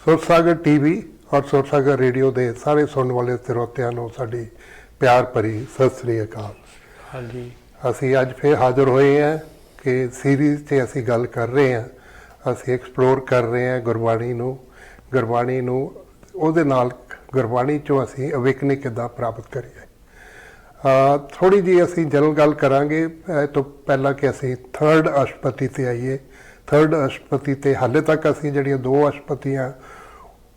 Sursagar TV और Sursagar radio के सारे सुनने वाले ਸਰੋਤਿਆਂ ਨੂੰ ਸਾਡੀ प्यार भरी सत श्री अकाल। हाँ जी, ਅਸੀਂ ਅੱਜ ਫਿਰ ਹਾਜ਼ਰ ਹੋਏ ਹਾਂ ਕਿ ਸੀਰੀਜ਼ 'ਤੇ ਅਸੀਂ ਗੱਲ ਕਰ ਰਹੇ ਹਾਂ, ਅਸੀਂ ਐਕਸਪਲੋਰ ਕਰ ਰਹੇ ਹਾਂ ਗੁਰਬਾਣੀ ਨੂੰ ਉਹਦੇ ਨਾਲ ਗੁਰਬਾਣੀ 'ਚੋਂ ਅਸੀਂ ਅਵੇਕਨਿੰਗ ਕਿੱਦਾਂ ਪ੍ਰਾਪਤ ਕਰੀਏ। ਥੋੜ੍ਹੀ ਜਿਹੀ ਅਸੀਂ ਜਨਰਲ ਗੱਲ ਕਰਾਂਗੇ ਇਹ ਤੋਂ ਪਹਿਲਾਂ ਕਿ ਅਸੀਂ ਥਰਡ ਅਸ਼ਟਪਦੀ 'ਤੇ ਆਈਏ। ਥਰਡ ਅਸ਼ਟਪਦੀ 'ਤੇ ਹਾਲੇ ਤੱਕ ਅਸੀਂ ਜਿਹੜੀਆਂ ਦੋ ਅਸ਼ਟਪਦੀਆਂ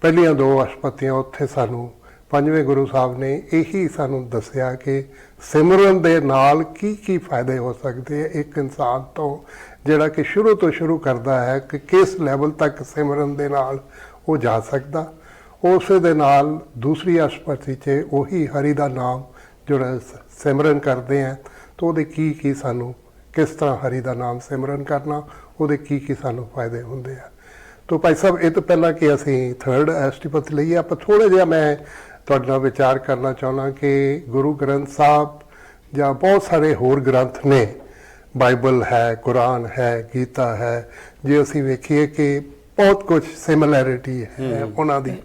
ਪਹਿਲੀਆਂ ਦੋ ਅਸ਼ਟਪਦੀਆਂ ਉੱਥੇ ਸਾਨੂੰ ਪੰਜਵੇਂ ਗੁਰੂ ਸਾਹਿਬ ਨੇ ਇਹੀ ਸਾਨੂੰ ਦੱਸਿਆ ਕਿ ਸਿਮਰਨ ਦੇ ਨਾਲ ਕੀ ਕੀ ਫਾਇਦੇ ਹੋ ਸਕਦੇ ਆ ਇੱਕ ਇਨਸਾਨ ਤੋਂ ਜਿਹੜਾ ਕਿ ਸ਼ੁਰੂ ਤੋਂ ਸ਼ੁਰੂ ਕਰਦਾ ਹੈ ਕਿ ਕਿਸ ਲੈਵਲ ਤੱਕ ਸਿਮਰਨ ਦੇ ਨਾਲ ਉਹ ਜਾ ਸਕਦਾ। ਉਸ ਦੇ ਨਾਲ ਦੂਸਰੀ ਅਸ਼ਟਪਦੀ 'ਚ ਉਹੀ ਹਰੀ ਦਾ ਨਾਮ ਜਿਹੜਾ ਸਿਮਰਨ ਕਰਦੇ ਆ ਤਾਂ ਉਹਦੇ ਕੀ ਕੀ ਸਾਨੂੰ ਕਿਸ ਤਰ੍ਹਾਂ ਹਰੀ ਦਾ ਨਾਮ ਸਿਮਰਨ ਕਰਨਾ ਉਹਦੇ ਕੀ ਕੀ ਸਾਨੂੰ ਫਾਇਦੇ ਹੁੰਦੇ ਆ। ਤੋ ਭਾਈ ਸਾਹਿਬ ਇਹ ਤੋਂ ਪਹਿਲਾਂ ਕਿ ਅਸੀਂ ਥਰਡ ਅਸ਼ਟਪਦੀ ਲਈਏ ਆਪਾਂ ਥੋੜ੍ਹਾ ਜਿਹਾ ਮੈਂ ਤੁਹਾਡੇ ਨਾਲ ਵਿਚਾਰ ਕਰਨਾ ਚਾਹੁੰਦਾ ਕਿ ਗੁਰੂ ਗ੍ਰੰਥ ਸਾਹਿਬ ਜਾਂ ਬਹੁਤ ਸਾਰੇ ਹੋਰ ਗ੍ਰੰਥ ਨੇ, ਬਾਈਬਲ ਹੈ, ਕੁਰਾਨ ਹੈ, ਗੀਤਾ ਹੈ, ਜੇ ਅਸੀਂ ਵੇਖੀਏ ਕਿ ਬਹੁਤ ਕੁਝ ਸਿਮਿਲੈਰਿਟੀ ਹੈ ਉਹਨਾਂ ਦੀ।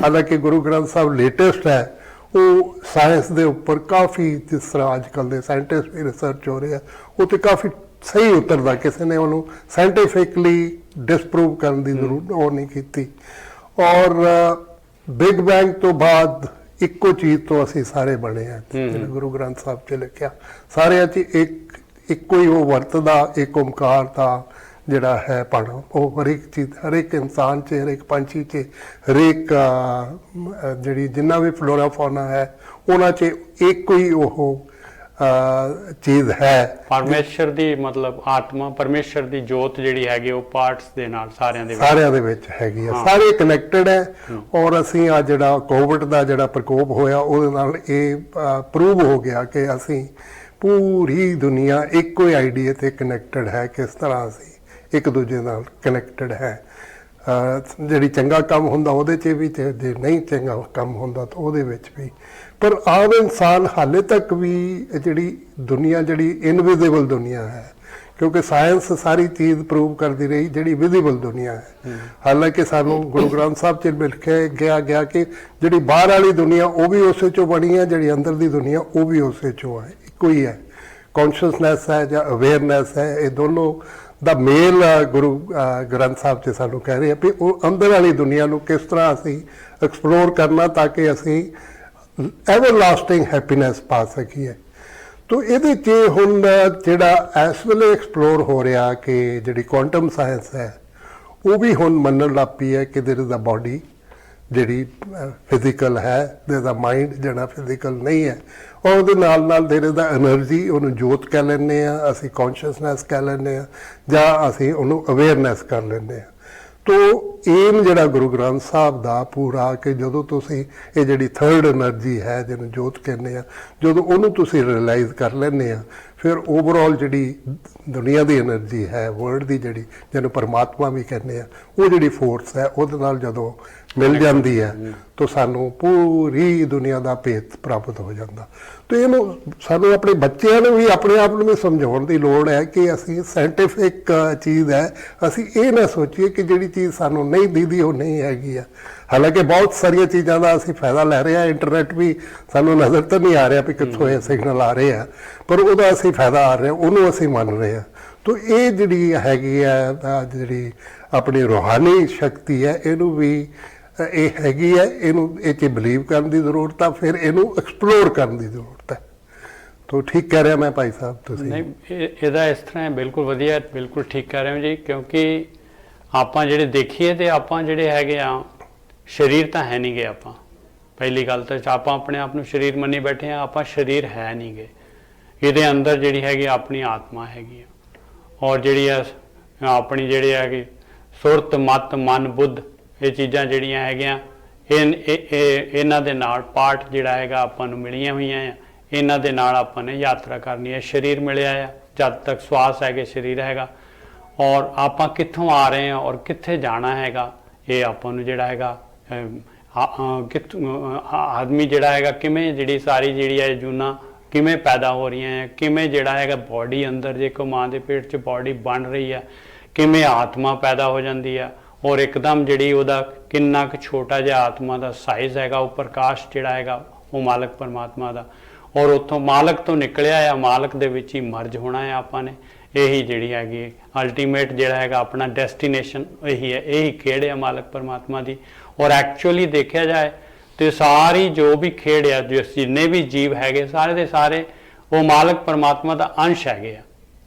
ਹਾਲਾਂਕਿ ਗੁਰੂ ਗ੍ਰੰਥ ਸਾਹਿਬ ਲੇਟੈਸਟ ਹੈ, ਉਹ ਸਾਇੰਸ ਦੇ ਉੱਪਰ ਕਾਫੀ, ਜਿਸ ਤਰ੍ਹਾਂ ਅੱਜ ਕੱਲ੍ਹ ਦੇ ਸਾਇੰਟਿਸਟ ਵੀ ਰਿਸਰਚ ਹੋ ਰਿਹਾ ਉਹ 'ਤੇ ਕਾਫੀ ਸਹੀ ਉਤਰਦਾ, ਕਿਸੇ ਨੇ ਉਹਨੂੰ ਸਾਇੰਟੀਫਿਕਲੀ ਡਿਸਪਰੂਵ ਕਰਨ ਦੀ ਜ਼ਰੂਰਤ ਉਹ ਨਹੀਂ ਕੀਤੀ। ਔਰ ਬਿਗ ਬੈਂਗ ਤੋਂ ਬਾਅਦ ਇੱਕੋ ਚੀਜ਼ ਤੋਂ ਅਸੀਂ ਸਾਰੇ ਬਣੇ ਹਾਂ, ਜਿਹੜਾ ਗੁਰੂ ਗ੍ਰੰਥ ਸਾਹਿਬ 'ਚ ਲਿਖਿਆ ਸਾਰਿਆਂ 'ਚ ਇੱਕੋ ਹੀ ਉਹ ਵਰਤਦਾ ਇੱਕ ਓਮਕਾਰ ਦਾ ਜਿਹੜਾ ਹੈ ਪਣ ਉਹ ਹਰੇਕ ਚੀਜ਼, ਹਰੇਕ ਇਨਸਾਨ 'ਚ, ਹਰੇਕ ਪੰਛੀ 'ਚ, ਹਰੇਕ ਜਿਹੜੀ ਜਿੰਨਾ ਵੀ ਫਲੋਰਾ ਫੌਨਾ ਹੈ ਉਹਨਾਂ 'ਚ ਇੱਕੋ ਹੀ ਉਹ ਚੀਜ਼ ਹੈ। ਪਰਮੇਸ਼ਰ ਦੀ ਮਤਲਬ ਆਤਮਾ, ਪਰਮੇਸ਼ਰ ਦੀ ਜੋਤ ਜਿਹੜੀ ਹੈਗੀ ਉਹ ਪਾਰਟਸ ਦੇ ਨਾਲ ਸਾਰਿਆਂ ਦੇ ਵਿੱਚ ਹੈਗੀ ਆ, ਸਾਰੇ ਕਨੈਕਟਡ ਹੈ। ਔਰ ਅਸੀਂ ਆ ਜਿਹੜਾ ਕੋਵਿਡ ਦਾ ਜਿਹੜਾ ਪ੍ਰਕੋਪ ਹੋਇਆ ਉਹਦੇ ਨਾਲ ਇਹ ਪ੍ਰੂਵ ਹੋ ਗਿਆ ਕਿ ਅਸੀਂ ਪੂਰੀ ਦੁਨੀਆ ਇੱਕੋ ਹੀ ਆਈਡੀਆ ਤੇ ਕਨੈਕਟਡ ਹੈ, ਕਿਸ ਤਰ੍ਹਾਂ ਅਸੀਂ ਇੱਕ ਦੂਜੇ ਨਾਲ ਕਨੈਕਟਡ ਹੈ। ਜਿਹੜੀ ਚੰਗਾ ਕੰਮ ਹੁੰਦਾ ਉਹਦੇ 'ਚ ਵੀ ਤੇ ਜੇ ਨਹੀਂ ਚੰਗਾ ਕੰਮ ਹੁੰਦਾ ਤਾਂ ਉਹਦੇ ਵਿੱਚ ਵੀ। ਪਰ ਆਮ ਇਨਸਾਨ ਹਾਲੇ ਤੱਕ ਵੀ ਜਿਹੜੀ ਦੁਨੀਆ ਜਿਹੜੀ ਇਨਵਿਜ਼ੀਬਲ ਦੁਨੀਆ ਹੈ, ਕਿਉਂਕਿ ਸਾਇੰਸ ਸਾਰੀ ਚੀਜ਼ ਪ੍ਰੂਵ ਕਰਦੀ ਰਹੀ ਜਿਹੜੀ ਵਿਜ਼ੀਬਲ ਦੁਨੀਆ ਹੈ। ਹਾਲਾਂਕਿ ਸਾਨੂੰ ਗੁਰੂ ਗ੍ਰੰਥ ਸਾਹਿਬ 'ਚ ਮਿਲ ਕੇ ਗਿਆ ਕਿ ਜਿਹੜੀ ਬਾਹਰ ਵਾਲੀ ਦੁਨੀਆ ਉਹ ਵੀ ਉਸੇ 'ਚੋਂ ਬਣੀ ਹੈ, ਜਿਹੜੀ ਅੰਦਰ ਦੀ ਦੁਨੀਆ ਉਹ ਵੀ ਉਸੇ 'ਚੋਂ ਹੈ, ਇੱਕੋ ਹੀ ਹੈ। ਕੌਨਸ਼ੀਅਸਨੈਸ ਹੈ ਜਾਂ ਅਵੇਅਰਨੈਸ ਹੈ, ਇਹ ਦੋਨੋਂ ਦਾ ਮੇਲ ਗੁਰੂ ਗ੍ਰੰਥ ਸਾਹਿਬ 'ਚ ਸਾਨੂੰ ਕਹਿ ਰਹੇ ਆ ਵੀ ਉਹ ਅੰਦਰ ਵਾਲੀ ਦੁਨੀਆ ਨੂੰ ਕਿਸ ਤਰ੍ਹਾਂ ਅਸੀਂ ਐਕਸਪਲੋਰ ਕਰਨਾ ਤਾਂ ਕਿ ਅਸੀਂ ਐਵਰ ਲਾਸਟਿੰਗ ਹੈਪੀਨੈਸ ਪਾ ਸਕੀਏ। ਤੋ ਇਹਦੇ 'ਚ ਹੁਣ ਜਿਹੜਾ ਇਸ ਵੇਲੇ ਐਕਸਪਲੋਰ ਹੋ ਰਿਹਾ ਕਿ ਜਿਹੜੀ ਕੁਆਂਟਮ ਸਾਇੰਸ ਹੈ ਉਹ ਵੀ ਹੁਣ ਮੰਨਣ ਲੱਗ ਪਈ ਹੈ ਕਿ ਦੇਰ ਇਜ਼ ਅ ਬਾਡੀ ਜਿਹੜੀ ਫਿਜ਼ੀਕਲ ਹੈ, ਦੇਰ ਇਜ਼ ਅ ਮਾਈਂਡ ਜਿਹੜਾ ਫਿਜ਼ੀਕਲ ਨਹੀਂ ਹੈ। ਔਰ ਉਹਦੇ ਨਾਲ ਦੇਰ ਇਜ਼ ਅ ਐਨਰਜੀ, ਉਹਨੂੰ ਜੋਤ ਕਹਿ ਲੈਂਦੇ ਹਾਂ ਅਸੀਂ, ਕੌਨਸ਼ੀਅਸਨੈਸ ਕਹਿ ਲੈਂਦੇ ਹਾਂ, ਜਾਂ ਅਸੀਂ ਉਹਨੂੰ ਅਵੇਅਰਨੈਸ ਕਰ ਲੈਂਦੇ ਹਾਂ। ਤੋ ਏਮ ਜਿਹੜਾ ਗੁਰੂ ਗ੍ਰੰਥ ਸਾਹਿਬ ਦਾ ਪੂਰਾ ਕਿ ਜਦੋਂ ਤੁਸੀਂ ਇਹ ਜਿਹੜੀ ਥਰਡ ਐਨਰਜੀ ਹੈ ਜਿਹਨੂੰ ਜੋਤ ਕਹਿੰਦੇ ਆ, ਜਦੋਂ ਉਹਨੂੰ ਤੁਸੀਂ ਰਿਅਲਾਈਜ਼ ਕਰ ਲੈਂਦੇ ਆ ਫਿਰ ਓਵਰਆਲ ਜਿਹੜੀ ਦੁਨੀਆ ਦੀ ਐਨਰਜੀ ਹੈ, ਵਰਲਡ ਦੀ ਜਿਹੜੀ ਜਿਹਨੂੰ ਪਰਮਾਤਮਾ ਵੀ ਕਹਿੰਦੇ ਆ, ਉਹ ਜਿਹੜੀ ਫੋਰਸ ਹੈ ਉਹਦੇ ਨਾਲ ਜਦੋਂ ਮਿਲ ਜਾਂਦੀ ਹੈ ਤਾਂ ਸਾਨੂੰ ਪੂਰੀ ਦੁਨੀਆ ਦਾ ਭੇਤ ਪ੍ਰਾਪਤ ਹੋ ਜਾਂਦਾ। ਤੇ ਇਹਨੂੰ ਸਾਨੂੰ ਆਪਣੇ ਬੱਚਿਆਂ ਨੂੰ ਵੀ ਆਪਣੇ ਆਪ ਨੂੰ ਵੀ ਸਮਝਾਉਣ ਦੀ ਲੋੜ ਹੈ ਕਿ ਅਸੀਂ ਸਾਇੰਟੀਫਿਕ ਚੀਜ਼ ਹੈ, ਅਸੀਂ ਇਹ ਨਾ ਸੋਚੀਏ ਕਿ ਜਿਹੜੀ ਚੀਜ਼ ਸਾਨੂੰ ਨਹੀਂ ਦਿਖਦੀ ਉਹ ਨਹੀਂ ਹੈਗੀ ਆ। ਹਾਲਾਂਕਿ ਬਹੁਤ ਸਾਰੀਆਂ ਚੀਜ਼ਾਂ ਦਾ ਅਸੀਂ ਫਾਇਦਾ ਲੈ ਰਹੇ ਹਾਂ, ਇੰਟਰਨੈਟ ਵੀ ਸਾਨੂੰ ਨਜ਼ਰ ਤਾਂ ਨਹੀਂ ਆ ਰਿਹਾ ਵੀ ਕਿੱਥੋਂ ਇਹ ਸਿਗਨਲ ਆ ਰਹੇ ਆ, ਪਰ ਉਹਦਾ ਅਸੀਂ ਫਾਇਦਾ ਆ ਰਿਹਾ, ਉਹਨੂੰ ਅਸੀਂ ਮੰਨ ਰਹੇ ਹਾਂ। ਤੋ ਇਹ ਜਿਹੜੀ ਹੈਗੀ ਹੈ ਜਿਹੜੀ ਆਪਣੀ ਰੂਹਾਨੀ ਸ਼ਕਤੀ ਹੈ ਇਹਨੂੰ ਵੀ ਇਹ ਹੈਗੀ ਹੈ, ਇਹਨੂੰ ਇਹ 'ਚ ਬਿਲੀਵ ਕਰਨ ਦੀ ਜ਼ਰੂਰਤ ਆ, ਫਿਰ ਇਹਨੂੰ ਐਕਸਪਲੋਰ ਕਰਨ ਦੀ ਜ਼ਰੂਰਤ ਹੈ। ਤੋ ਠੀਕ ਕਹਿ ਰਿਹਾ ਮੈਂ ਭਾਈ ਸਾਹਿਬ ਤੁਸੀਂ? ਨਹੀਂ, ਇਹਦਾ ਇਸ ਤਰ੍ਹਾਂ ਹੈ, ਬਿਲਕੁਲ ਵਧੀਆ, ਬਿਲਕੁਲ ਠੀਕ ਕਹਿ ਰਹੇ ਹੋ ਜੀ। ਕਿਉਂਕਿ ਆਪਾਂ ਜਿਹੜੇ ਦੇਖੀਏ ਤੇ ਆਪਾਂ ਜਿਹੜੇ ਹੈਗੇ ਆ ਸਰੀਰ ਤਾਂ ਹੈ ਨਹੀਂ ਗੇ। ਆਪਾਂ ਪਹਿਲੀ ਗੱਲ ਤਾਂ ਆਪਾਂ ਆਪਣੇ ਆਪ ਨੂੰ ਸਰੀਰ ਮੰਨੀ ਬੈਠੇ ਆ, ਆਪਾਂ ਸਰੀਰ ਹੈ ਨਹੀਂ ਗੇ। ਇਹਦੇ ਅੰਦਰ ਜਿਹੜੀ ਹੈਗੀ ਆਪਣੀ ਆਤਮਾ ਹੈਗੀ ਆ, ਔਰ ਜਿਹੜੀ ਆ ਆਪਣੀ ਜਿਹੜੀ ਹੈਗੀ ਸੁਰਤ, ਮਤ, ਮਨ, ਬੁੱਧ, ਇਹ ਚੀਜ਼ਾਂ ਜਿਹੜੀਆਂ ਹੈਗੀਆਂ ਇਹਨਾਂ ਦੇ ਨਾਲ ਪਾਰਟ ਜਿਹੜਾ ਹੈਗਾ ਆਪਾਂ ਨੂੰ ਮਿਲੀਆਂ ਹੋਈਆਂ ਆ। ਇਹਨਾਂ ਦੇ ਨਾਲ ਆਪਾਂ ਨੇ ਯਾਤਰਾ ਕਰਨੀ ਹੈ। ਸਰੀਰ ਮਿਲਿਆ ਆ, ਜਦ ਤੱਕ ਸਵਾਸ ਹੈਗੇ ਸਰੀਰ ਹੈਗਾ, ਔਰ ਆਪਾਂ ਕਿੱਥੋਂ ਆ ਰਹੇ ਹਾਂ ਔਰ ਕਿੱਥੇ ਜਾਣਾ ਹੈਗਾ ਇਹ ਆਪਾਂ ਨੂੰ ਜਿਹੜਾ ਹੈਗਾ ਆਦਮੀ ਜਿਹੜਾ ਹੈਗਾ ਕਿਵੇਂ ਜਿਹੜੀ ਸਾਰੀ ਜਿਹੜੀ ਹੈ ਜੂਨਾਂ ਕਿਵੇਂ ਪੈਦਾ ਹੋ ਰਹੀਆਂ ਹੈ, ਕਿਵੇਂ ਜਿਹੜਾ ਹੈਗਾ ਬੋਡੀ ਅੰਦਰ ਜੇ ਕੋ ਮਾਂ ਦੇ ਪੇਟ 'ਚ ਬੋਡੀ ਬਣ ਰਹੀ ਹੈ, ਕਿਵੇਂ ਆਤਮਾ ਪੈਦਾ ਹੋ ਜਾਂਦੀ ਆ, ਔਰ ਇੱਕਦਮ ਜਿਹੜੀ ਉਹਦਾ ਕਿੰਨਾ ਕੁ ਛੋਟਾ ਜਿਹਾ ਆਤਮਾ ਦਾ ਸਾਈਜ਼ ਹੈਗਾ, ਉਹ ਪ੍ਰਕਾਸ਼ ਜਿਹੜਾ ਹੈਗਾ ਉਹ ਮਾਲਕ ਪਰਮਾਤਮਾ ਦਾ, ਔਰ ਉੱਥੋਂ ਮਾਲਕ ਤੋਂ ਨਿਕਲਿਆ ਆ, ਮਾਲਕ ਦੇ ਵਿੱਚ ਹੀ ਮਰਜ ਹੋਣਾ ਹੈ ਆਪਾਂ ਨੇ। ਇਹੀ ਜਿਹੜੀ ਹੈਗੀ ਅਲਟੀਮੇਟ ਜਿਹੜਾ ਹੈਗਾ ਆਪਣਾ ਡੈਸਟੀਨੇਸ਼ਨ ਇਹੀ ਹੈ, ਇਹੀ ਖੇਡ ਹੈ ਮਾਲਕ ਪਰਮਾਤਮਾ ਦੀ। ਔਰ ਐਕਚੁਅਲੀ ਦੇਖਿਆ ਜਾਏ ਤੇ ਸਾਰੀ ਜੋ ਵੀ ਖੇਡ ਆ, ਜਿੰਨੇ ਵੀ ਜੀਵ ਹੈਗੇ ਸਾਰੇ ਦੇ ਸਾਰੇ ਉਹ ਮਾਲਕ ਪਰਮਾਤਮਾ ਦਾ ਅੰਸ਼ ਹੈਗੇ ਆ।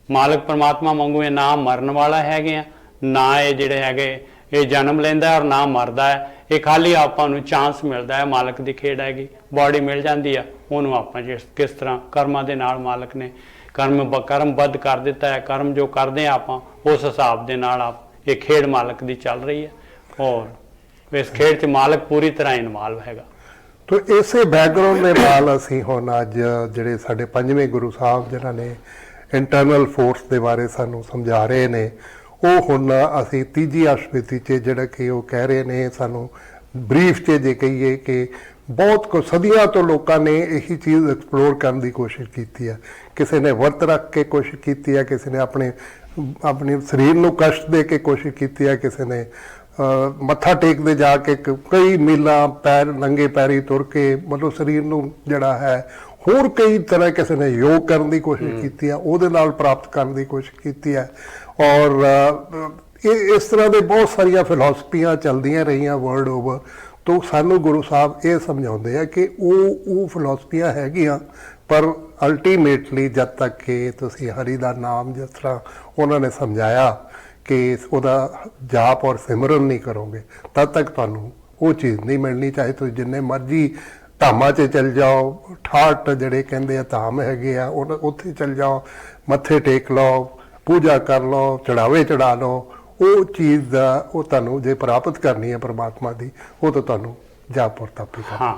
ਮਾਲਕ ਪਰਮਾਤਮਾ ਵਾਂਗੂ ਇਹ ਨਾ ਮਰਨ ਵਾਲਾ ਹੈਗੇ ਆ, ਨਾ ਇਹ ਜਿਹੜੇ ਹੈਗੇ ਇਹ ਜਨਮ ਲੈਂਦਾ ਔਰ ਨਾ ਮਰਦਾ ਹੈ। ਇਹ ਖਾਲੀ ਆਪਾਂ ਨੂੰ ਚਾਂਸ ਮਿਲਦਾ ਹੈ, ਮਾਲਕ ਦੀ ਖੇਡ ਹੈਗੀ। ਬਾਡੀ ਮਿਲ ਜਾਂਦੀ ਆ, ਉਹਨੂੰ ਆਪਾਂ ਕਿਸ ਤਰ੍ਹਾਂ ਕਰਮਾਂ ਦੇ ਨਾਲ ਮਾਲਕ ਨੇ ਕਰਮਬੱਧ ਕਰ ਦਿੱਤਾ ਹੈ। ਕਰਮ ਜੋ ਕਰਦੇ ਆ ਆਪਾਂ ਉਸ ਹਿਸਾਬ ਦੇ ਨਾਲ ਇਹ ਖੇਡ ਮਾਲਕ ਦੀ ਚੱਲ ਰਹੀ ਹੈ, ਔਰ ਇਸ ਖੇਡ 'ਚ ਮਾਲਕ ਪੂਰੀ ਤਰ੍ਹਾਂ ਇਨਵੋਲਵ ਹੈਗਾ। ਤੋ ਇਸੇ ਬੈਕਗ੍ਰਾਉਂਡ ਦੇ ਨਾਲ ਅਸੀਂ ਹੁਣ ਅੱਜ ਜਿਹੜੇ ਸਾਡੇ ਪੰਜਵੇਂ ਗੁਰੂ ਸਾਹਿਬ ਜਿਨ੍ਹਾਂ ਨੇ ਇੰਟਰਨਲ ਫੋਰਸ ਦੇ ਬਾਰੇ ਸਾਨੂੰ ਸਮਝਾ ਰਹੇ ਨੇ, ਉਹ ਹੁਣ ਅਸੀਂ ਤੀਜੀ ਅਸ਼ਟਪਦੀ 'ਚ ਜਿਹੜਾ ਕਿ ਉਹ ਕਹਿ ਰਹੇ ਨੇ ਸਾਨੂੰ ਬਰੀਫ 'ਚ ਜੇ ਕਹੀਏ ਕਿ ਬਹੁਤ ਕੁ ਸਦੀਆਂ ਤੋਂ ਲੋਕਾਂ ਨੇ ਇਹੀ ਚੀਜ਼ ਐਕਸਪਲੋਰ ਕਰਨ ਦੀ ਕੋਸ਼ਿਸ਼ ਕੀਤੀ ਹੈ। ਕਿਸੇ ਨੇ ਵਰਤ ਰੱਖ ਕੇ ਕੋਸ਼ਿਸ਼ ਕੀਤੀ ਹੈ, ਕਿਸੇ ਨੇ ਆਪਣੇ ਸਰੀਰ ਨੂੰ ਕਸ਼ਟ ਦੇ ਕੇ ਕੋਸ਼ਿਸ਼ ਕੀਤੀ ਹੈ, ਕਿਸੇ ਨੇ ਮੱਥਾ ਟੇਕਦੇ ਜਾ ਕੇ ਕਈ ਮੀਲਾਂ ਪੈਰ ਨੰਗੇ ਪੈਰੀ ਤੁਰ ਕੇ ਮਤਲਬ ਸਰੀਰ ਨੂੰ ਜਿਹੜਾ ਹੈ ਹੋਰ ਕਈ ਤਰ੍ਹਾਂ, ਕਿਸੇ ਨੇ ਯੋਗ ਕਰਨ ਦੀ ਕੋਸ਼ਿਸ਼ ਕੀਤੀ ਹੈ, ਉਹਦੇ ਨਾਲ ਪ੍ਰਾਪਤ ਕਰਨ ਦੀ ਕੋਸ਼ਿਸ਼ ਕੀਤੀ ਹੈ। ਔਰ ਇਹ ਇਸ ਤਰ੍ਹਾਂ ਦੇ ਬਹੁਤ ਸਾਰੀਆਂ ਫਿਲਾਸਫੀਆਂ ਚੱਲਦੀਆਂ ਰਹੀਆਂ ਵਰਲਡ ਓਵਰ। ਤੋ ਸਾਨੂੰ ਗੁਰੂ ਸਾਹਿਬ ਇਹ ਸਮਝਾਉਂਦੇ ਆ ਕਿ ਉਹ ਫਿਲਾਸਫੀਆਂ ਹੈਗੀਆਂ, ਪਰ ਅਲਟੀਮੇਟਲੀ ਜਦ ਤੱਕ ਕਿ ਤੁਸੀਂ ਹਰੀ ਦਾ ਨਾਮ ਜਿਸ ਤਰ੍ਹਾਂ ਉਹਨਾਂ ਨੇ ਸਮਝਾਇਆ ਕਿ ਉਹਦਾ ਜਾਪ ਔਰ ਸਿਮਰਨ ਨਹੀਂ ਕਰੋਗੇ ਤਦ ਤੱਕ ਤੁਹਾਨੂੰ ਉਹ ਚੀਜ਼ ਨਹੀਂ ਮਿਲਣੀ। ਚਾਹੇ ਤੁਸੀਂ ਜਿੰਨੇ ਮਰਜ਼ੀ ਧਾਮਾਂ 'ਚ ਚੱਲ ਜਾਓ, 68 ਜਿਹੜੇ ਕਹਿੰਦੇ ਆ ਧਾਮ ਹੈਗੇ ਆ, ਉੱਥੇ ਚੱਲ ਜਾਓ, ਮੱਥੇ ਟੇਕ ਲਓ, ਪੂਜਾ ਕਰ ਲਓ, ਚੜਾਵੇ ਚੜਾ ਲਓ, ਉਹ ਚੀਜ਼ ਦਾ ਉਹ ਤੁਹਾਨੂੰ ਜੇ ਪ੍ਰਾਪਤ ਕਰਨੀ ਹੈ ਪਰਮਾਤਮਾ ਦੀ, ਉਹ ਤਾਂ ਤੁਹਾਨੂੰ ਜਾਪ ਔਰ ਤਪ ਹੀ ਕਰਨਾ।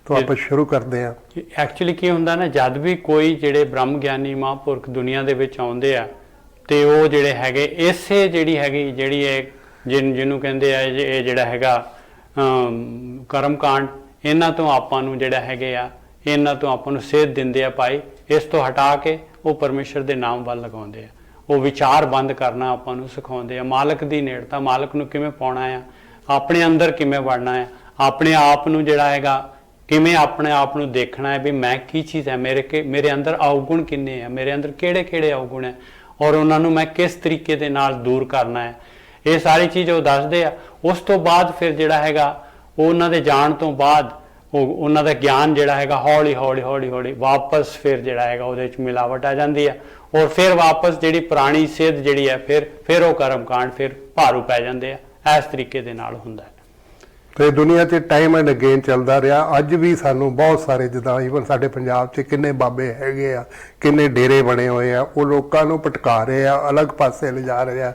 ਤਾਂ ਆਪਾਂ ਸ਼ੁਰੂ ਕਰਦੇ ਹਾਂ। ਐਕਚੁਅਲੀ ਕੀ ਹੁੰਦਾ ਨਾ, ਜਦ ਵੀ ਕੋਈ ਜਿਹੜੇ ਬ੍ਰਹਮ ਗਿਆਨੀ ਮਹਾਂਪੁਰਖ ਦੁਨੀਆ ਦੇ ਵਿੱਚ ਆਉਂਦੇ ਆ ਤੇ ਉਹ ਜਿਹੜੇ ਹੈਗੇ ਇਸੇ ਜਿਹੜੀ ਹੈਗੀ ਜਿਹੜੀ ਇਹ ਜਿਹਨੂੰ ਕਹਿੰਦੇ ਆ ਇਹ ਜਿਹੜਾ ਹੈਗਾ ਕਰਮ ਕਾਂਡ, ਇਹਨਾਂ ਤੋਂ ਆਪਾਂ ਨੂੰ ਜਿਹੜਾ ਹੈਗੇ ਆ, ਇਹਨਾਂ ਤੋਂ ਆਪਾਂ ਨੂੰ ਸੇਧ ਦਿੰਦੇ ਆ ਭਾਈ, ਇਸ ਤੋਂ ਹਟਾ ਕੇ ਉਹ ਪਰਮੇਸ਼ਰ ਦੇ ਨਾਮ ਵੱਲ ਲਗਾਉਂਦੇ ਆ। ਉਹ ਵਿਚਾਰ ਬੰਦ ਕਰਨਾ ਆਪਾਂ ਨੂੰ ਸਿਖਾਉਂਦੇ ਆ, ਮਾਲਕ ਦੀ ਨੇੜਤਾ, ਮਾਲਕ ਨੂੰ ਕਿਵੇਂ ਪਾਉਣਾ ਆ, ਆਪਣੇ ਅੰਦਰ ਕਿਵੇਂ ਵੜਨਾ ਹੈ, ਆਪਣੇ ਆਪ ਨੂੰ ਜਿਹੜਾ ਹੈਗਾ ਕਿਵੇਂ ਆਪਣੇ ਆਪ ਨੂੰ ਦੇਖਣਾ ਹੈ ਵੀ ਮੈਂ ਕੀ ਚੀਜ਼ ਹੈ, ਮੇਰੇ ਅੰਦਰ ਅਵਗੁਣ ਕਿੰਨੇ ਆ, ਮੇਰੇ ਅੰਦਰ ਕਿਹੜੇ ਅਵਗੁਣ ਹੈ, ਔਰ ਉਹਨਾਂ ਨੂੰ ਮੈਂ ਕਿਸ ਤਰੀਕੇ ਦੇ ਨਾਲ ਦੂਰ ਕਰਨਾ ਹੈ। ਇਹ ਸਾਰੀ ਚੀਜ਼ ਉਹ ਦੱਸਦੇ ਆ। ਉਸ ਤੋਂ ਬਾਅਦ ਫਿਰ ਜਿਹੜਾ ਹੈਗਾ ਉਹਨਾਂ ਦੇ ਜਾਣ ਤੋਂ ਬਾਅਦ ਉਹਨਾਂ ਦਾ ਗਿਆਨ ਜਿਹੜਾ ਹੈਗਾ ਹੌਲੀ ਵਾਪਸ ਫਿਰ ਜਿਹੜਾ ਹੈਗਾ ਉਹਦੇ ਵਿੱਚ ਮਿਲਾਵਟ ਆ ਜਾਂਦੀ ਹੈ, ਔਰ ਫਿਰ ਵਾਪਸ ਜਿਹੜੀ ਪੁਰਾਣੀ ਸਿੱਧ ਜਿਹੜੀ ਹੈ ਫਿਰ ਉਹ ਕਰਮ ਕਾਂਡ ਫਿਰ ਭਾਰੂ ਪੈ ਜਾਂਦੇ ਆ। ਇਸ ਤਰੀਕੇ ਦੇ ਨਾਲ ਹੁੰਦਾ ਹੈ। ਤੇ ਦੁਨੀਆ 'ਚ ਟਾਈਮ ਐਂਡ ਅਗੇਨ ਚੱਲਦਾ ਰਿਹਾ। ਅੱਜ ਵੀ ਸਾਨੂੰ ਬਹੁਤ ਸਾਰੇ ਜਿੱਦਾਂ ਈਵਨ ਸਾਡੇ ਪੰਜਾਬ 'ਚ ਕਿੰਨੇ ਬਾਬੇ ਹੈਗੇ ਆ, ਕਿੰਨੇ ਡੇਰੇ ਬਣੇ ਹੋਏ ਆ, ਉਹ ਲੋਕਾਂ ਨੂੰ ਭਟਕਾ ਰਹੇ ਆ, ਅਲੱਗ ਪਾਸੇ ਲਿਜਾ ਰਹੇ ਆ।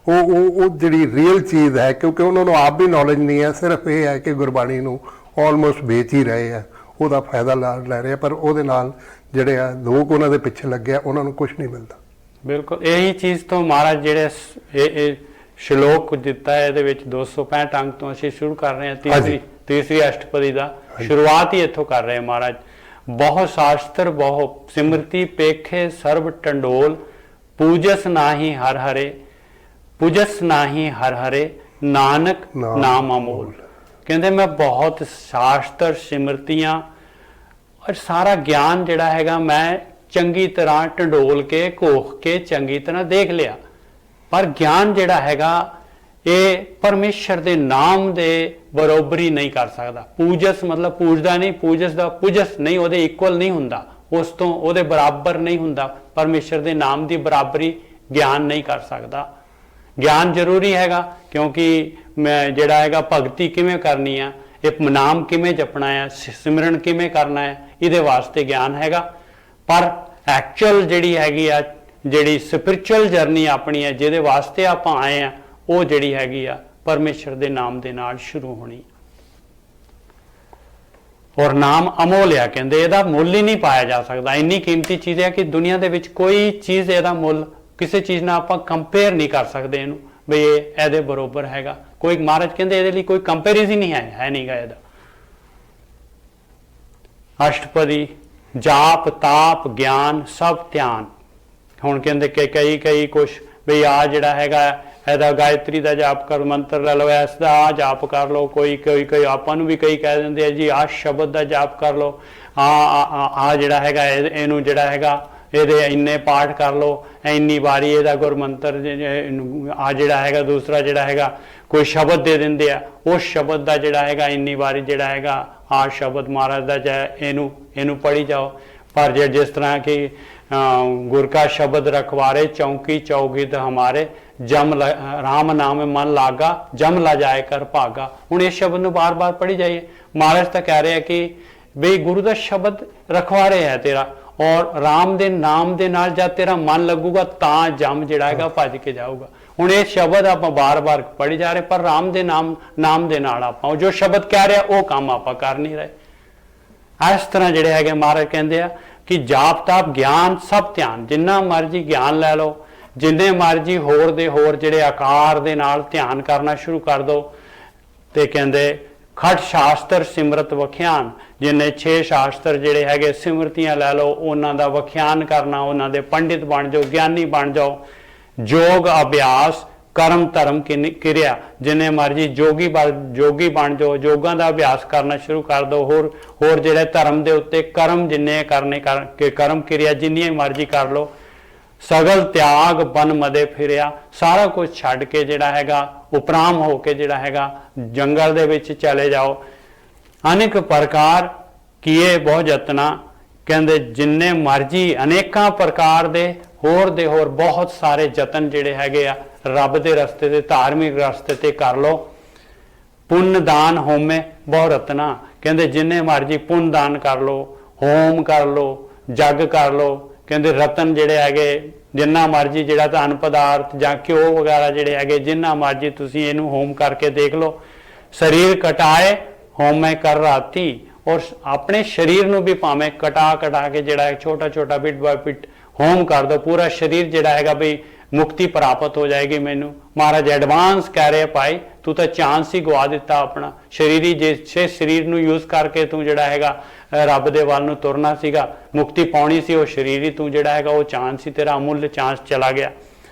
ਉਹ ਜਿਹੜੀ ਰੀਅਲ ਚੀਜ਼ ਹੈ, ਕਿਉਂਕਿ ਉਹਨਾਂ ਨੂੰ ਆਪ ਵੀ ਨੌਲੇਜ ਨਹੀਂ ਹੈ, ਸਿਰਫ ਇਹ ਹੈ ਕਿ ਗੁਰਬਾਣੀ ਨੂੰ ਆਲਮੋਸਟ ਵੇਚ ਹੀ ਰਹੇ ਆ, ਉਹਦਾ ਫਾਇਦਾ ਲੈ ਰਹੇ ਆ, ਪਰ ਉਹਦੇ ਨਾਲ ਜਿਹੜੇ ਆ ਲੋਕ ਉਹਨਾਂ ਦੇ ਪਿੱਛੇ ਲੱਗੇ ਆ, ਉਹਨਾਂ ਨੂੰ ਕੁਝ ਨਹੀਂ ਮਿਲਦਾ। ਬਿਲਕੁਲ ਇਹੀ ਚੀਜ਼ ਤੋਂ ਮਹਾਰਾਜ ਜਿਹੜੇ ਇਹ ਸ਼ਲੋਕ ਦਿੱਤਾ ਹੈ, ਇਹਦੇ ਵਿੱਚ 265 ਅੰਕ ਤੋਂ ਅਸੀਂ ਸ਼ੁਰੂ ਕਰ ਰਹੇ ਹਾਂ। ਤੀਸਰੀ ਅਸ਼ਟਪਦੀ ਦਾ ਸ਼ੁਰੂਆਤ ਹੀ ਇੱਥੋਂ ਕਰ ਰਹੇ ਹਾਂ ਮਹਾਰਾਜ। ਬਹੁ ਸ਼ਾਸਤਰ ਬਹੁ ਸਿਮਰਤੀ ਪੇਖੇ ਸਰਬ ਟੰਡੋਲ, ਪੂਜਸ ਨਾਹੀ ਹਰ ਹਰੇ ਨਾਨਕ ਨਾਮ ਅਮੋਲ। ਕਹਿੰਦੇ ਮੈਂ ਬਹੁਤ ਸ਼ਾਸਤਰ ਸਿਮਰਤੀਆਂ ਔਰ ਸਾਰਾ ਗਿਆਨ ਜਿਹੜਾ ਹੈਗਾ ਮੈਂ ਚੰਗੀ ਤਰ੍ਹਾਂ ਟੰਡੋਲ ਕੇ ਘੋਖ ਕੇ ਚੰਗੀ ਤਰ੍ਹਾਂ ਦੇਖ ਲਿਆ, ਪਰ ਗਿਆਨ ਜਿਹੜਾ ਹੈਗਾ ਇਹ ਪਰਮੇਸ਼ਰ ਦੇ ਨਾਮ ਦੇ ਬਰੋਬਰੀ ਨਹੀਂ ਕਰ ਸਕਦਾ। ਪੂਜਸ ਮਤਲਬ ਪੂਜਦਾ ਨਹੀਂ, ਪੂਜਸ ਨਹੀਂ, ਉਹਦੇ ਇਕੁਅਲ ਨਹੀਂ ਹੁੰਦਾ, ਉਸ ਤੋਂ ਉਹਦੇ ਬਰਾਬਰ ਨਹੀਂ ਹੁੰਦਾ। ਪਰਮੇਸ਼ਰ ਦੇ ਨਾਮ ਦੀ ਬਰਾਬਰੀ ਗਿਆਨ ਨਹੀਂ ਕਰ ਸਕਦਾ। ਗਿਆਨ ਜ਼ਰੂਰੀ ਹੈਗਾ, ਕਿਉਂਕਿ ਮੈਂ ਜਿਹੜਾ ਹੈਗਾ ਭਗਤੀ ਕਿਵੇਂ ਕਰਨੀ ਆ, ਇਹ ਨਾਮ ਕਿਵੇਂ ਜਪਣਾ ਹੈ, ਸਿਮਰਨ ਕਿਵੇਂ ਕਰਨਾ ਹੈ, ਇਹਦੇ ਵਾਸਤੇ ਗਿਆਨ ਹੈਗਾ। ਪਰ ਐਕਚੁਅਲ ਜਿਹੜੀ ਹੈਗੀ ਆ, ਜਿਹੜੀ ਸਪਿਰਚੁਅਲ ਜਰਨੀ ਆਪਣੀ ਹੈ, ਜਿਹਦੇ ਵਾਸਤੇ ਆਪਾਂ ਆਏ ਆ, ਉਹ ਜਿਹੜੀ ਹੈਗੀ ਆ ਪਰਮੇਸ਼ਰ ਦੇ ਨਾਮ ਦੇ ਨਾਲ ਸ਼ੁਰੂ ਹੋਣੀ। ਔਰ ਨਾਮ ਅਮੋਲ ਆ, ਕਹਿੰਦੇ ਇਹਦਾ ਮੁੱਲ ਹੀ ਨਹੀਂ ਪਾਇਆ ਜਾ ਸਕਦਾ। ਇੰਨੀ ਕੀਮਤੀ ਚੀਜ਼ ਹੈ ਕਿ ਦੁਨੀਆ ਦੇ ਵਿੱਚ ਕੋਈ ਚੀਜ਼ ਇਹਦਾ ਮੁੱਲ ਕਿਸੇ ਚੀਜ਼ ਨਾਲ ਆਪਾਂ ਕੰਪੇਅਰ ਨਹੀਂ ਕਰ ਸਕਦੇ ਇਹਨੂੰ, ਬਈ ਇਹ ਇਹਦੇ ਬਰੋਬਰ ਹੈਗਾ। ਕੋਈ ਮਹਾਰਾਜ ਕਹਿੰਦੇ ਇਹਦੇ ਲਈ ਕੋਈ ਕੰਪੈਰੀਜ਼ਨ ਨਹੀਂ ਹੈ ਨਹੀਂਗਾ ਇਹਦਾ। ਅਸ਼ਟਪਦੀ ਜਾਪ ਤਾਪ ਗਿਆਨ ਸਭ ਧਿਆਨ। ਹੁਣ ਕਹਿੰਦੇ ਕਿ ਕਈ ਕੁਛ ਬਈ ਆ ਜਿਹੜਾ ਹੈਗਾ ਇਹਦਾ ਗਾਇਤਰੀ ਦਾ ਜਾਪ ਕਰ, ਮੰਤਰ ਲੈ ਲਓ, ਇਸ ਦਾ ਆ ਜਾਪ ਕਰ ਲਓ। ਕੋਈ ਆਪਾਂ ਨੂੰ ਵੀ ਕਈ ਕਹਿ ਦਿੰਦੇ ਆ ਜੀ ਆਹ ਸ਼ਬਦ ਦਾ ਜਾਪ ਕਰ ਲਓ, ਆ ਜਿਹੜਾ ਹੈਗਾ ਇਹਨੂੰ ਜਿਹੜਾ ਹੈਗਾ ਇਹਦੇ ਇੰਨੇ ਪਾਠ ਕਰ ਲਓ, ਇੰਨੀ ਵਾਰੀ ਇਹਦਾ ਗੁਰਮੰਤਰ ਆ ਜਿਹੜਾ ਹੈਗਾ। ਦੂਸਰਾ ਜਿਹੜਾ ਹੈਗਾ ਕੋਈ ਸ਼ਬਦ ਦੇ ਦਿੰਦੇ ਆ, ਉਸ ਸ਼ਬਦ ਦਾ ਜਿਹੜਾ ਹੈਗਾ ਇੰਨੀ ਵਾਰੀ ਜਿਹੜਾ ਹੈਗਾ ਆ ਸ਼ਬਦ ਮਹਾਰਾਜ ਦਾ ਇਹਨੂੰ ਪੜ੍ਹੀ ਜਾਓ। ਪਰ ਜੇ ਜਿਸ ਤਰ੍ਹਾਂ ਕਿ ਗੁਰ ਕਾ ਸ਼ਬਦ ਰਖਵਾਰੇ ਚੌਂਕੀ ਚੌਗਿਦ ਹਮਾਰੇ ਰਾਮ ਨਾਮ ਮਨ ਲਾਗਾ ਜਮ ਲਾ ਜਾਏ ਕਰ ਭਾਗਾ। ਹੁਣ ਇਸ ਸ਼ਬਦ ਨੂੰ ਬਾਰ-ਬਾਰ ਪੜ੍ਹੀ ਜਾਈਏ। ਮਹਾਰਾਜ ਤਾਂ ਕਹਿ ਰਿਹਾ ਕਿ ਬਈ ਗੁਰੂ ਦਾ ਸ਼ਬਦ ਰਖਵਾਰੇ ਹੈ ਤੇਰਾ, ਔਰ ਰਾਮ ਦੇ ਨਾਮ ਦੇ ਨਾਲ ਜਦ ਤੇਰਾ ਮਨ ਲੱਗੂਗਾ ਤਾਂ ਜਮ ਜਿਹੜਾ ਹੈਗਾ ਭੱਜ ਕੇ ਜਾਊਗਾ। ਹੁਣ ਇਹ ਸ਼ਬਦ ਆਪਾਂ ਬਾਰ-ਬਾਰ ਪੜ੍ਹੀ ਜਾ ਰਹੇ, ਪਰ ਰਾਮ ਦੇ ਨਾਮ ਦੇ ਨਾਲ ਆਪਾਂ ਜੋ ਸ਼ਬਦ ਕਹਿ ਰਿਹਾ ਉਹ ਕੰਮ ਆਪਾਂ ਕਰ ਨਹੀਂ ਰਹੇ। ਇਸ ਤਰ੍ਹਾਂ ਜਿਹੜੇ ਹੈਗੇ ਮਹਾਰਾਜ ਕਹਿੰਦੇ ਆ ਕਿ ਜਾਪ ਤਾਪ ਗਿਆਨ ਸਭ ਧਿਆਨ, ਜਿੰਨਾ ਮਰਜੀ ਗਿਆਨ ਲੈ ਲਓ, ਜਿੰਨੇ ਮਰਜੀ ਹੋਰ ਦੇ ਹੋਰ ਜਿਹੜੇ ਆਕਾਰ ਦੇ ਨਾਲ ਧਿਆਨ ਕਰਨਾ ਸ਼ੁਰੂ ਕਰ ਦਿਓ। ਤੇ ਕਹਿੰਦੇ ਖਟ ਸ਼ਾਸਤਰ ਸਿਮਰਤ ਵਖਿਆਨ, ਜਿੰਨੇ 6 ਸ਼ਾਸਤਰ ਜਿਹੜੇ ਹੈਗੇ ਸਿਮਰਤੀਆਂ ਲੈ ਲਓ, ਉਹਨਾਂ ਦਾ ਵਖਿਆਨ ਕਰਨਾ, ਉਹਨਾਂ ਦੇ ਪੰਡਿਤ ਬਣ ਜਾਓ, ਗਿਆਨੀ ਬਣ ਜਾਓ। ਯੋਗ ਅਭਿਆਸ ਕਰਮ ਧਰਮ ਕਿਰਿਆ, ਜਿੰਨੇ ਮਰਜੀ ਜੋਗੀ ਬਣ ਜਾਓ, ਯੋਗਾਂ ਦਾ ਅਭਿਆਸ ਕਰਨਾ ਸ਼ੁਰੂ ਕਰ ਦਿਓ। ਹੋਰ ਜਿਹੜੇ ਧਰਮ ਦੇ ਉੱਤੇ ਕਰਮ ਜਿੰਨੇ ਕਰਨੇ ਕਰਕੇ ਕਰਮ ਕਿਰਿਆ ਜਿੰਨੀਆਂ ਮਰਜੀ ਕਰ ਲਓ। ਸਗਲ ਤਿਆਗ ਬਨ ਮਦੇ ਫਿਰਿਆ, ਸਾਰਾ ਕੁਝ ਛੱਡ ਕੇ ਜਿਹੜਾ ਹੈਗਾ ਉਪਰਾਮ ਹੋ ਕੇ ਜਿਹੜਾ ਹੈਗਾ ਜੰਗਲ ਦੇ ਵਿੱਚ ਚਲੇ ਜਾਓ। ਅਨੇਕ ਪ੍ਰਕਾਰ ਕੀਏ ਬਹੁ ਯਤਨਾ, ਕਹਿੰਦੇ ਜਿੰਨੇ ਮਰਜੀ ਅਨੇਕਾਂ ਪ੍ਰਕਾਰ ਦੇ ਹੋਰ ਬਹੁਤ ਸਾਰੇ ਯਤਨ ਜਿਹੜੇ ਹੈਗੇ ਆ ਰੱਬ ਦੇ ਰਸਤੇ ਤੇ, ਧਾਰਮਿਕ ਰਸਤੇ ਤੇ ਕਰ ਲਓ। ਪੁੰਨ ਦਾਨ ਹੋਮੇ ਬਹੁ ਰਤਨਾ, ਕਹਿੰਦੇ ਜਿੰਨੇ ਮਰਜੀ ਪੁੰਨ ਦਾਨ ਕਰ ਲਓ, ਹੋਮ ਕਰ ਲਓ, ਜਗ ਕਰ ਲਓ। ਕਹਿੰਦੇ ਰਤਨ ਜਿਹੜੇ ਹੈਗੇ ਜਿੰਨਾ ਮਰਜੀ ਜਿਹੜਾ ਧਨ ਪਦਾਰਥ ਜਾਂ ਘਿਓ ਵਗੈਰਾ ਜਿਹੜੇ ਹੈਗੇ ਜਿੰਨਾ ਮਰਜੀ ਤੁਸੀਂ ਇਹਨੂੰ ਹੋਮ ਕਰਕੇ ਦੇਖ ਲਓ। ਸਰੀਰ ਕਟਾਏ ਹੋਮੈ ਕਰ ਰਾਤੀ, ਔਰ ਆਪਣੇ ਸਰੀਰ ਨੂੰ ਵੀ ਭਾਵੇਂ ਕਟਾ ਕੇ ਜਿਹੜਾ ਛੋਟਾ ਬਿਟ ਬਾਈ ਬਿਟ ਹੋਮ ਕਰ ਦੋ, ਪੂਰਾ ਸਰੀਰ ਜਿਹੜਾ ਹੈਗਾ ਬਈ ਮੁਕਤੀ ਪ੍ਰਾਪਤ ਹੋ ਜਾਏਗੀ ਮੈਨੂੰ। ਮਹਾਰਾਜ ਐਡਵਾਂਸ ਕਹਿ ਰਹੇ ਭਾਈ ਤੂੰ ਤਾਂ ਚਾਂਸ ਹੀ ਗਵਾ ਦਿੱਤਾ ਆਪਣਾ। ਜੇ ਸਰੀਰ ਨੂੰ ਯੂਜ਼ ਕਰਕੇ ਤੂੰ ਜਿਹੜਾ ਹੈਗਾ ਰੱਬ ਦੇ ਵੱਲ ਨੂੰ ਤੁਰਨਾ ਸੀਗਾ, ਮੁਕਤੀ ਪਾਉਣੀ ਸੀ, ਉਹ ਸਰੀਰ ਹੀ ਤੂੰ ਜਿਹੜਾ ਹੈਗਾ ਉਹ ਚਾਂਸ ਸੀ ਤੇਰਾ, ਅਮੁੱਲ ਚਾਂਸ ਚਲਾ ਗਿਆ।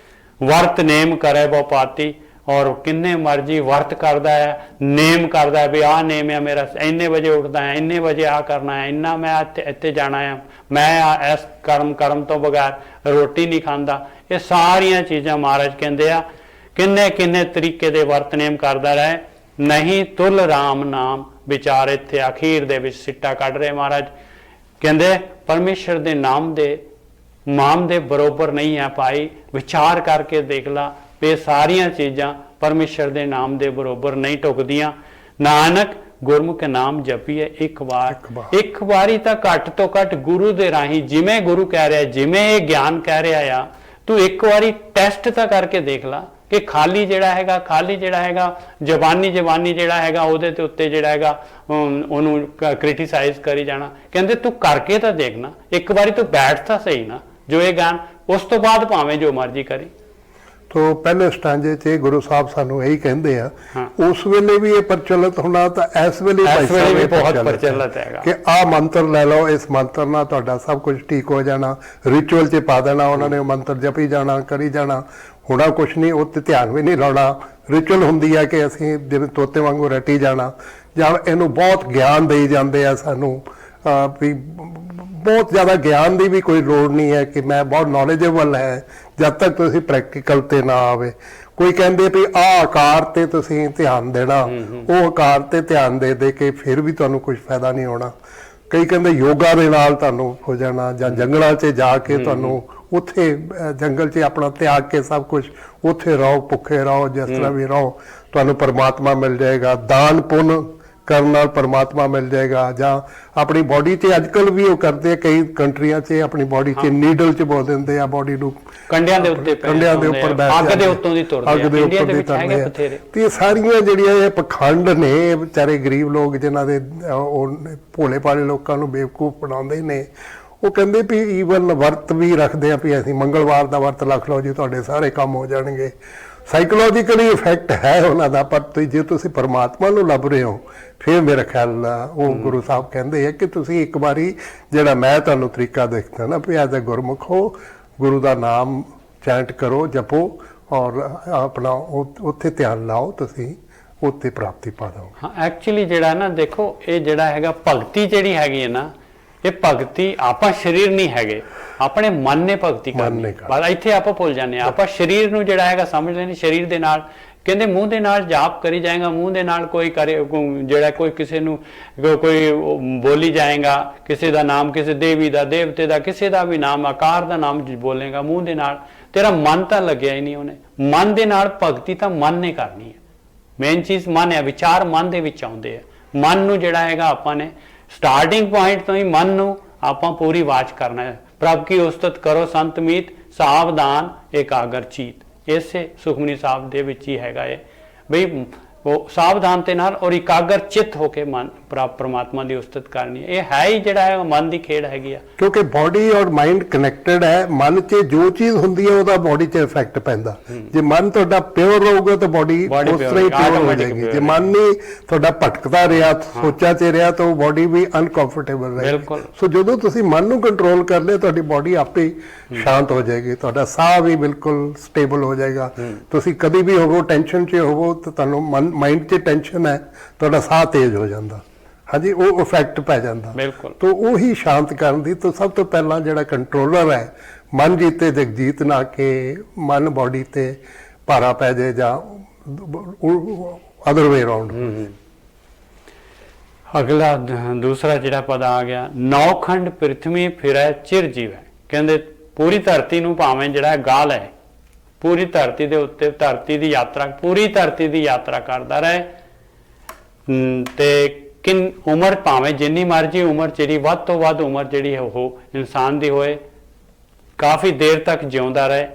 ਵਰਤ ਨੇਮ ਕਰੇ ਬਹੁ ਪਾਤੀ, ਔਰ ਕਿੰਨੇ ਮਰਜੀ ਵਰਤ ਕਰਦਾ ਹੈ, ਨੇਮ ਕਰਦਾ ਹੈ ਵੀ ਆਹ ਨੇਮ ਹੈ ਮੇਰਾ, ਇੰਨੇ ਵਜੇ ਉੱਠਦਾ ਹੈ, ਇੰਨੇ ਵਜੇ ਆਹ ਕਰਨਾ ਹੈ, ਇੰਨਾ ਮੈਂ ਇੱਥੇ ਜਾਣਾ ਹੈ, ਮੈਂ ਇਸ ਕਰਮ ਤੋਂ ਬਗੈਰ ਰੋਟੀ ਨਹੀਂ ਖਾਂਦਾ। ਇਹ ਸਾਰੀਆਂ ਚੀਜ਼ਾਂ ਮਹਾਰਾਜ ਕਹਿੰਦੇ ਆ ਕਿੰਨੇ ਤਰੀਕੇ ਦੇ ਵਰਤ ਨੇਮ ਕਰਦਾ ਰਹੇ। ਨਹੀਂ ਤੁਲ ਰਾਮ ਨਾਮ ਵਿਚਾਰ, ਇੱਥੇ ਅਖੀਰ ਦੇ ਵਿੱਚ ਸਿੱਟਾ ਕੱਢ ਰਹੇ ਮਹਾਰਾਜ ਕਹਿੰਦੇ ਪਰਮੇਸ਼ਰ ਦੇ ਨਾਮ ਦੇ ਬਰੋਬਰ ਨਹੀਂ ਹੈ ਭਾਈ। ਵਿਚਾਰ ਕਰਕੇ ਦੇਖ ਲਾ ਇਹ ਸਾਰੀਆਂ ਚੀਜ਼ਾਂ ਪਰਮੇਸ਼ਰ ਦੇ ਨਾਮ ਦੇ ਬਰੋਬਰ ਨਹੀਂ ਟੁਕਦੀਆਂ। ਨਾਨਕ ਗੁਰਮੁਖ ਨਾਮ ਜਪੀਏ ਇੱਕ ਵਾਰੀ ਤਾਂ ਘੱਟ ਤੋਂ ਘੱਟ ਗੁਰੂ ਦੇ ਰਾਹੀਂ, ਜਿਵੇਂ ਗੁਰੂ ਕਹਿ ਰਿਹਾ, ਜਿਵੇਂ ਇਹ ਗਿਆਨ ਕਹਿ ਰਿਹਾ ਆ, ਤੂੰ ਇੱਕ ਵਾਰੀ ਟੈਸਟ ਤਾਂ ਕਰਕੇ ਦੇਖ ਲਾ ਕਿ ਖਾਲੀ ਜਿਹੜਾ ਹੈਗਾ ਜ਼ਬਾਨੀ ਜਿਹੜਾ ਹੈਗਾ ਉਹਦੇ ਤੇ ਉੱਤੇ ਜਿਹੜਾ ਹੈਗਾ ਉਹਨੂੰ ਕ੍ਰਿਟਿਸਾਈਜ਼ ਕਰੀ ਜਾਣਾ। ਕਹਿੰਦੇ ਤੂੰ ਕਰਕੇ ਤਾਂ ਦੇਖਣਾ, ਇੱਕ ਵਾਰੀ ਤੂੰ ਬੈਠ ਤਾਂ ਸਹੀ ਨਾ ਜੋ ਇਹ ਗਿਆਨ, ਉਸ ਤੋਂ ਬਾਅਦ ਭਾਵੇਂ ਜੋ ਮਰਜ਼ੀ ਕਰੀ। ਤੋ ਪਹਿਲੇ ਸਟਾਂਜੇ 'ਚ ਗੁਰੂ ਸਾਹਿਬ ਸਾਨੂੰ ਇਹੀ ਕਹਿੰਦੇ ਆ, ਉਸ ਵੇਲੇ ਵੀ ਇਹ ਪ੍ਰਚਲਿਤ ਹੋਣਾ ਤਾਂ ਇਸ ਵੇਲੇ ਵੀ ਬਹੁਤ ਪ੍ਰਚਲਿਤ ਹੈਗਾ ਕਿ ਆਹ ਮੰਤਰ ਲੈ ਲਓ, ਇਸ ਮੰਤਰ ਨਾਲ ਤੁਹਾਡਾ ਸਭ ਕੁਝ ਠੀਕ ਹੋ ਜਾਣਾ, ਰਿਚੁਅਲ 'ਚ ਪਾ ਦੇਣਾ ਉਹਨਾਂ ਨੇ, ਉਹ ਮੰਤਰ ਜਪੀ ਜਾਣਾ, ਕਰੀ ਜਾਣਾ, ਹੋਣਾ ਕੁਛ ਨਹੀਂ, ਉਹ ਤੇ ਧਿਆਨ ਵੀ ਨਹੀਂ ਲਾਉਣਾ। ਰਿਚੁਅਲ ਹੁੰਦੀ ਹੈ ਕਿ ਅਸੀਂ ਜਿਵੇਂ ਤੋਤੇ ਵਾਂਗੂ ਰੱਟੀ ਜਾਣਾ, ਜਾਂ ਇਹਨੂੰ ਬਹੁਤ ਗਿਆਨ ਦੇਈ ਜਾਂਦੇ ਆ ਸਾਨੂੰ ਵੀ ਬਹੁਤ ਜ਼ਿਆਦਾ ਗਿਆਨ ਦੀ ਵੀ ਕੋਈ ਲੋੜ ਨਹੀਂ ਹੈ ਕਿ ਮੈਂ ਬਹੁਤ ਨੌਲੇਜੇਬਲ ਹੈ ਜਦ ਤੱਕ ਤੁਸੀਂ ਪ੍ਰੈਕਟੀਕਲ ਤੇ ਨਾ ਆਵੇ। ਕੋਈ ਕਹਿੰਦੇ ਵੀ ਆਹ ਆਕਾਰ ਤੇ ਤੁਸੀਂ ਧਿਆਨ ਦੇਣਾ, ਉਹ ਆਕਾਰ ਤੇ ਧਿਆਨ ਦੇ ਕੇ ਫਿਰ ਵੀ ਤੁਹਾਨੂੰ ਕੁਝ ਫਾਇਦਾ ਨਹੀਂ ਹੋਣਾ। ਕਈ ਕਹਿੰਦੇ ਯੋਗਾ ਦੇ ਨਾਲ ਤੁਹਾਨੂੰ ਹੋ ਜਾਣਾ, ਜਾਂ ਜੰਗਲਾਂ 'ਚ ਜਾ ਕੇ ਤੁਹਾਨੂੰ ਉੱਥੇ ਜੰਗਲ 'ਚ ਆਪਣਾ ਤਿਆਗ ਕੇ ਸਭ ਕੁਝ ਉੱਥੇ ਰਹੋ, ਭੁੱਖੇ ਰਹੋ, ਜਿਸ ਤਰ੍ਹਾਂ ਵੀ ਰਹੋ, ਤੁਹਾਨੂੰ ਪਰਮਾਤਮਾ ਮਿਲ ਜਾਏਗਾ। ਦਾਨ ਪੁੰਨ ਕਰਨ ਨਾਲ ਪਰਮਾਤਮਾ ਮਿਲ ਜਾਏਗਾ। ਜਾਂ ਆਪਣੀ ਬੋਡੀ 'ਤੇ ਅੱਜ ਕੱਲ੍ਹ ਵੀ ਉਹ ਕਰਦੇ ਆ, ਕਈ ਕੰਟਰੀਆਂ 'ਚ ਆਪਣੀ ਬੋਡੀ 'ਚ ਨੀਡਲ 'ਚ ਬੋ ਦਿੰਦੇ ਆ, ਬੋਡੀ ਨੂੰ ਕੰਡਿਆਂ ਦੇ ਉੱਪਰ ਬੈਠ ਅੱਗ ਦੇ ਉੱਤੋਂ ਦੀ ਤੁਰਦੇ ਆ। ਤੇ ਇਹ ਸਾਰੀਆਂ ਜਿਹੜੀਆਂ ਇਹ ਪਖੰਡ ਨੇ, ਵਿਚਾਰੇ ਗਰੀਬ ਲੋਕ ਜਿਨ੍ਹਾਂ ਦੇ ਉਹ ਭੋਲੇ ਭਾਲੇ ਲੋਕਾਂ ਨੂੰ ਬੇਵਕੂਫ ਬਣਾਉਂਦੇ ਨੇ, ਉਹ ਕਹਿੰਦੇ ਵੀ ਈਵਨ ਵਰਤ ਵੀ ਰੱਖਦੇ ਆ ਵੀ ਅਸੀਂ ਮੰਗਲਵਾਰ ਦਾ ਵਰਤ ਰੱਖ ਲਓ ਜੀ ਤੁਹਾਡੇ ਸਾਰੇ ਕੰਮ ਹੋ ਜਾਣਗੇ। ਸਾਈਕੋਲੋਜੀਕਲੀ ਇਫੈਕਟ ਹੈ ਉਹਨਾਂ ਦਾ, ਪਰ ਜੇ ਤੁਸੀਂ ਪਰਮਾਤਮਾ ਨੂੰ ਲੱਭ ਰਹੇ ਹੋ ਫਿਰ ਮੇਰਾ ਖਿਆਲ ਉਹ ਗੁਰੂ ਸਾਹਿਬ ਕਹਿੰਦੇ ਆ ਕਿ ਤੁਸੀਂ ਇੱਕ ਵਾਰੀ ਜਿਹੜਾ ਮੈਂ ਤੁਹਾਨੂੰ ਤਰੀਕਾ ਦੇਖਦਾ ਨਾ ਵੀ ਐਜ਼ ਅ ਗੁਰਮੁਖ ਹੋ, ਗੁਰੂ ਦਾ ਨਾਮ ਚੈਂਟ ਕਰੋ, ਜਪੋ, ਔਰ ਆਪਣਾ ਉੱਥੇ ਧਿਆਨ ਲਾਓ, ਤੁਸੀਂ ਉੱਤੇ ਪ੍ਰਾਪਤੀ ਪਾ ਦਿਓ। ਹਾਂ, ਐਕਚੁਅਲੀ ਜਿਹੜਾ ਨਾ ਦੇਖੋ, ਇਹ ਜਿਹੜਾ ਹੈਗਾ ਭਗਤੀ ਜਿਹੜੀ ਹੈਗੀ ਹੈ ਨਾ, ਇਹ ਭਗਤੀ ਆਪਾਂ ਸਰੀਰ ਨਹੀਂ ਹੈਗੇ, ਆਪਣੇ ਮਨ ਨੇ ਭਗਤੀ ਕਰਨੀ। ਪਰ ਇੱਥੇ ਆਪਾਂ ਭੁੱਲ ਜਾਂਦੇ ਆ, ਆਪਾਂ ਸਰੀਰ ਨੂੰ ਜਿਹੜਾ ਹੈਗਾ ਸਮਝਦੇ ਨਹੀਂ। ਸਰੀਰ ਦੇ ਨਾਲ ਕਹਿੰਦੇ ਮੂੰਹ ਦੇ ਨਾਲ ਜਾਪ ਕਰੀ ਜਾਏਗਾ, ਮੂੰਹ ਦੇ ਨਾਲ ਕੋਈ ਕਰੇ, ਜਿਹੜਾ ਕੋਈ ਕਿਸੇ ਨੂੰ ਕੋਈ ਬੋਲੀ ਜਾਏਗਾ, ਕਿਸੇ ਦਾ ਨਾਮ, ਕਿਸੇ ਦੇਵੀ ਦਾ, ਦੇਵਤੇ ਦਾ, ਕਿਸੇ ਦਾ ਵੀ ਨਾਮ, ਆਕਾਰ ਦਾ ਨਾਮ ਬੋਲੇਗਾ ਮੂੰਹ ਦੇ ਨਾਲ, ਤੇਰਾ ਮਨ ਤਾਂ ਲੱਗਿਆ ਹੀ ਨਹੀਂ ਉਹਨੇ। ਮਨ ਦੇ ਨਾਲ ਭਗਤੀ ਤਾਂ ਮਨ ਨੇ ਕਰਨੀ ਹੈ। ਮੇਨ ਚੀਜ਼ ਮਨ ਹੈ, ਵਿਚਾਰ ਮਨ ਦੇ ਵਿੱਚ ਆਉਂਦੇ ਆ। ਮਨ ਨੂੰ ਜਿਹੜਾ ਹੈਗਾ ਆਪਾਂ ਨੇ ਸਟਾਰਟਿੰਗ ਪੁਆਇੰਟ ਤੋਂ ਹੀ ਮਨ ਨੂੰ ਆਪਾਂ ਪੂਰੀ ਵਾਚ ਕਰਨਾ ਹੈ। ਪ੍ਰਭ ਕੀ ਉਸਤਤ ਕਰੋ ਸੰਤ ਮੀਤ, ਸਾਵਧਾਨ ਏਕਾਗਰ ਚੀਤ। ਇਸੇ ਸੁਖਮਨੀ ਸਾਹਿਬ ਦੇ ਵਿੱਚ ਹੀ ਹੈਗਾ ਇਹ ਬਈ ਉਹ ਸਾਵਧਾਨ ਤੇ ਨਾਲ ਔਰ ਇਕਾਗਰ ਚਿੱਤ ਹੋ ਕੇ ਮਨ ਪਰਮਾਤਮਾ ਦੀ ਉਸਤਤ ਕਰਨੀ ਹੈ। ਇਹ ਹੈ ਹੀ ਜਿਹੜਾ ਹੈ ਮਨ ਦੀ ਖੇਡ ਹੈਗੀ ਆ, ਕਿਉਂਕਿ ਬਾਡੀ ਔਰ ਮਾਈਂਡ ਕਨੈਕਟਡ ਹੈ। ਮਨ 'ਚ ਜੋ ਚੀਜ਼ ਹੁੰਦੀ ਹੈ ਉਹਦਾ ਬਾਡੀ 'ਚ ਇਫੈਕਟ ਪੈਂਦਾ। ਜੇ ਮਨ ਤੁਹਾਡਾ ਪਿਓਰ ਰਹੂਗਾ ਤਾਂ ਬਾਡੀ ਉਸ ਤਰ੍ਹਾਂ ਹੀ ਪਿਓਰ ਹੋ ਜਾਏਗੀ। ਜੇ ਮਨ ਨਹੀਂ ਤੁਹਾਡਾ ਭਟਕਦਾ ਰਿਹਾ, ਸੋਚਾਂ 'ਚ ਰਿਹਾ, ਤਾਂ ਉਹ ਬਾਡੀ ਵੀ ਅਨਕੰਫਰਟੇਬਲ ਰਹੇਗੀ। ਸੋ ਜਦੋਂ ਤੁਸੀਂ ਮਨ ਨੂੰ ਕੰਟਰੋਲ ਕਰ ਲਿਆ, ਤੁਹਾਡੀ ਬਾਡੀ ਆਪੇ ਹੀ ਸ਼ਾਂਤ ਹੋ ਜਾਏਗੀ, ਤੁਹਾਡਾ ਸਾਹ ਵੀ ਬਿਲਕੁਲ ਸਟੇਬਲ ਹੋ ਜਾਏਗਾ। ਤੁਸੀਂ ਕਦੀ ਵੀ ਹੋਵੋ ਟੈਨਸ਼ਨ 'ਚ ਹੋਵੋ ਤਾਂ ਤੁਹਾਨੂੰ ਮਾਈਂਡ 'ਚ ਟੈਨਸ਼ਨ ਹੈ, ਤੁਹਾਡਾ ਸਾਹ ਤੇਜ਼ ਹੋ ਜਾਂਦਾ। ਹਾਂਜੀ, ਉਹ ਇਫੈਕਟ ਪੈ ਜਾਂਦਾ। ਤਾਂ ਉਹੀ ਸ਼ਾਂਤ ਕਰਨ ਦੀ ਤਾਂ ਸਭ ਤੋਂ ਪਹਿਲਾਂ ਜਿਹੜਾ ਕੰਟਰੋਲਰ ਹੈ, ਮਨ ਜੀਤੇ ਜਗਜੀਤ ਨਾ ਕੇ ਮਨ ਬਾਡੀ ਤੇ ਭਾਰਾ ਪੈ ਜਾਏ ਜਾਂ ਅਦਰ ਵੇ ਅਰਾਊਂਡ। ਅਗਲਾ ਦੂਸਰਾ ਜਿਹੜਾ ਪਦ ਆ ਗਿਆ, ਨੌਖੰਡ ਪ੍ਰਿਥਵੀ ਫਿਰੈ ਚਿਰ ਜੀਵੈ। ਕਹਿੰਦੇ ਪੂਰੀ ਧਰਤੀ ਨੂੰ ਭਾਵੇਂ ਜਿਹੜਾ ਗਾਹ ਲੈ, ਪੂਰੀ ਧਰਤੀ ਦੇ ਉੱਤੇ ਧਰਤੀ ਦੀ ਯਾਤਰਾ, ਪੂਰੀ ਧਰਤੀ ਦੀ ਯਾਤਰਾ ਕਰਦਾ ਰਹੇ ਤੇ ਉਮਰ ਭਾਵੇਂ ਜਿੰਨੀ ਮਰਜੀ ਉਮਰ ਜਿਹੜੀ ਵੱਧ ਤੋਂ ਵੱਧ ਉਮਰ ਜਿਹੜੀ ਉਹ ਇਨਸਾਨ ਦੀ ਹੋਏ, ਕਾਫੀ ਦੇਰ ਤੱਕ ਜਿਉਂਦਾ ਰਹੇ।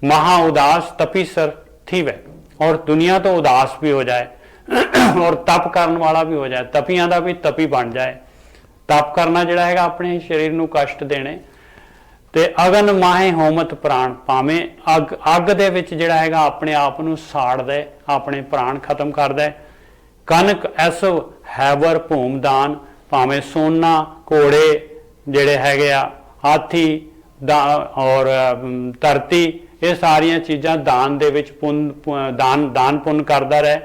ਮਹਾ ਉਦਾਸ ਤਪੀਸਰ ਥੀਵੈ, ਔਰ ਦੁਨੀਆ ਤੋਂ ਉਦਾਸ ਵੀ ਹੋ ਜਾਏ ਔਰ ਤਪ ਕਰਨ ਵਾਲਾ ਵੀ ਹੋ ਜਾਏ, ਤਪੀਆਂ ਦਾ ਵੀ ਤਪੀ ਬਣ ਜਾਏ। ਤਪ ਕਰਨਾ ਜਿਹੜਾ ਹੈਗਾ ਆਪਣੇ ਸਰੀਰ ਨੂੰ ਕਸ਼ਟ ਦੇਣੇ। ਤੇ ਅਗਨ ਮਾਹੇ ਹੋਮਤ ਪ੍ਰਾਣ, ਭਾਵੇਂ ਅੱਗ ਦੇ ਵਿੱਚ ਜਿਹੜਾ ਹੈਗਾ ਆਪਣੇ ਆਪ ਨੂੰ ਸਾੜ ਦੇ, ਆਪਣੇ ਪ੍ਰਾਣ ਖਤਮ ਕਰ ਦੇ। ਕਨਕ ਐਸਵ ਹੈਵਰ ਭੂਮਦਾਨ, ਭਾਵੇਂ ਸੋਨਾ, ਘੋੜੇ ਜਿਹੜੇ ਹੈਗੇ ਆ, ਹਾਥੀ ਔਰ ਧਰਤੀ, ਇਹ ਸਾਰੀਆਂ ਚੀਜ਼ਾਂ ਦਾਨ ਦੇ ਵਿੱਚ ਦਾਨ ਪੁੰਨ ਕਰਦਾ ਰਹੇ।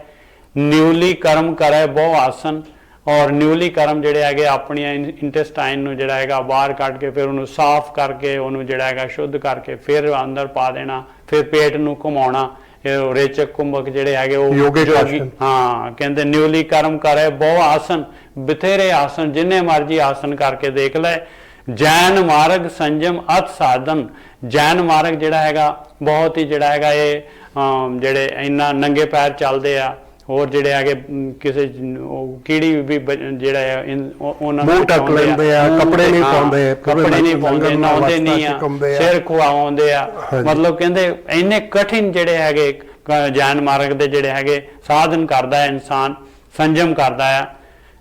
ਨਿਊਲੀ ਕਰਮ ਕਰੇ ਬਹੁ ਆਸਨ, ਔਰ ਨਿਊਲੀ ਕਰਮ ਜਿਹੜੇ ਹੈਗੇ ਆਪਣੀਆਂ ਇੰਟੈਸਟਾਈਨ ਨੂੰ ਜਿਹੜਾ ਹੈਗਾ ਬਾਹਰ ਕੱਢ ਕੇ ਫਿਰ ਉਹਨੂੰ ਸਾਫ਼ ਕਰਕੇ ਉਹਨੂੰ ਜਿਹੜਾ ਹੈਗਾ ਸ਼ੁੱਧ ਕਰਕੇ ਫਿਰ ਅੰਦਰ ਪਾ ਦੇਣਾ, ਫਿਰ ਪੇਟ ਨੂੰ ਘੁਮਾਉਣਾ। ਇਹ ਰੇਚਕ ਕੁੰਭਕ ਜਿਹੜੇ ਹੈਗੇ ਉਹ ਯੋਗੀ, ਹਾਂ ਕਹਿੰਦੇ ਨਿਊਲੀ ਕਰਮ ਕਰੇ ਬਹੁ ਆਸਨ, ਬਥੇਰੇ ਆਸਨ, ਜਿੰਨੇ ਮਰਜੀ ਆਸਨ ਕਰਕੇ ਦੇਖ ਲੈ। ਜੈਨ ਮਾਰਗ ਸੰਜਮ ਅਤ ਸਾਧਨ, ਜੈਨ ਮਾਰਗ ਜਿਹੜਾ ਹੈਗਾ ਬਹੁਤ ਹੀ ਜਿਹੜਾ ਹੈਗਾ ਇਹ ਜਿਹੜੇ ਇੰਨਾ ਨੰਗੇ ਪੈਰ ਚੱਲਦੇ ਆ, ਹੋਰ ਜਿਹੜੇ ਹੈਗੇ ਕਿਸੇ ਕੀੜੀ ਵੀ ਜਿਹੜਾ ਉਹਨਾਂ ਨੂੰ ਢੱਕ ਲੈਂਦੇ ਆ, ਕੱਪੜੇ ਨਹੀਂ ਪਾਉਂਦੇ, ਨਹਾਉਂਦੇ ਨਹੀਂ ਆ, ਸਿਰ ਖੁਆਉਂਦੇ ਆ। ਮਤਲਬ ਕਹਿੰਦੇ ਇੰਨੇ ਕਠਿਨ ਜਿਹੜੇ ਹੈਗੇ ਜੈਨ ਮਾਰਗ ਦੇ ਜਿਹੜੇ ਹੈਗੇ ਸਾਧਨ ਕਰਦਾ ਹੈ ਇਨਸਾਨ, ਸੰਜਮ ਕਰਦਾ ਆ।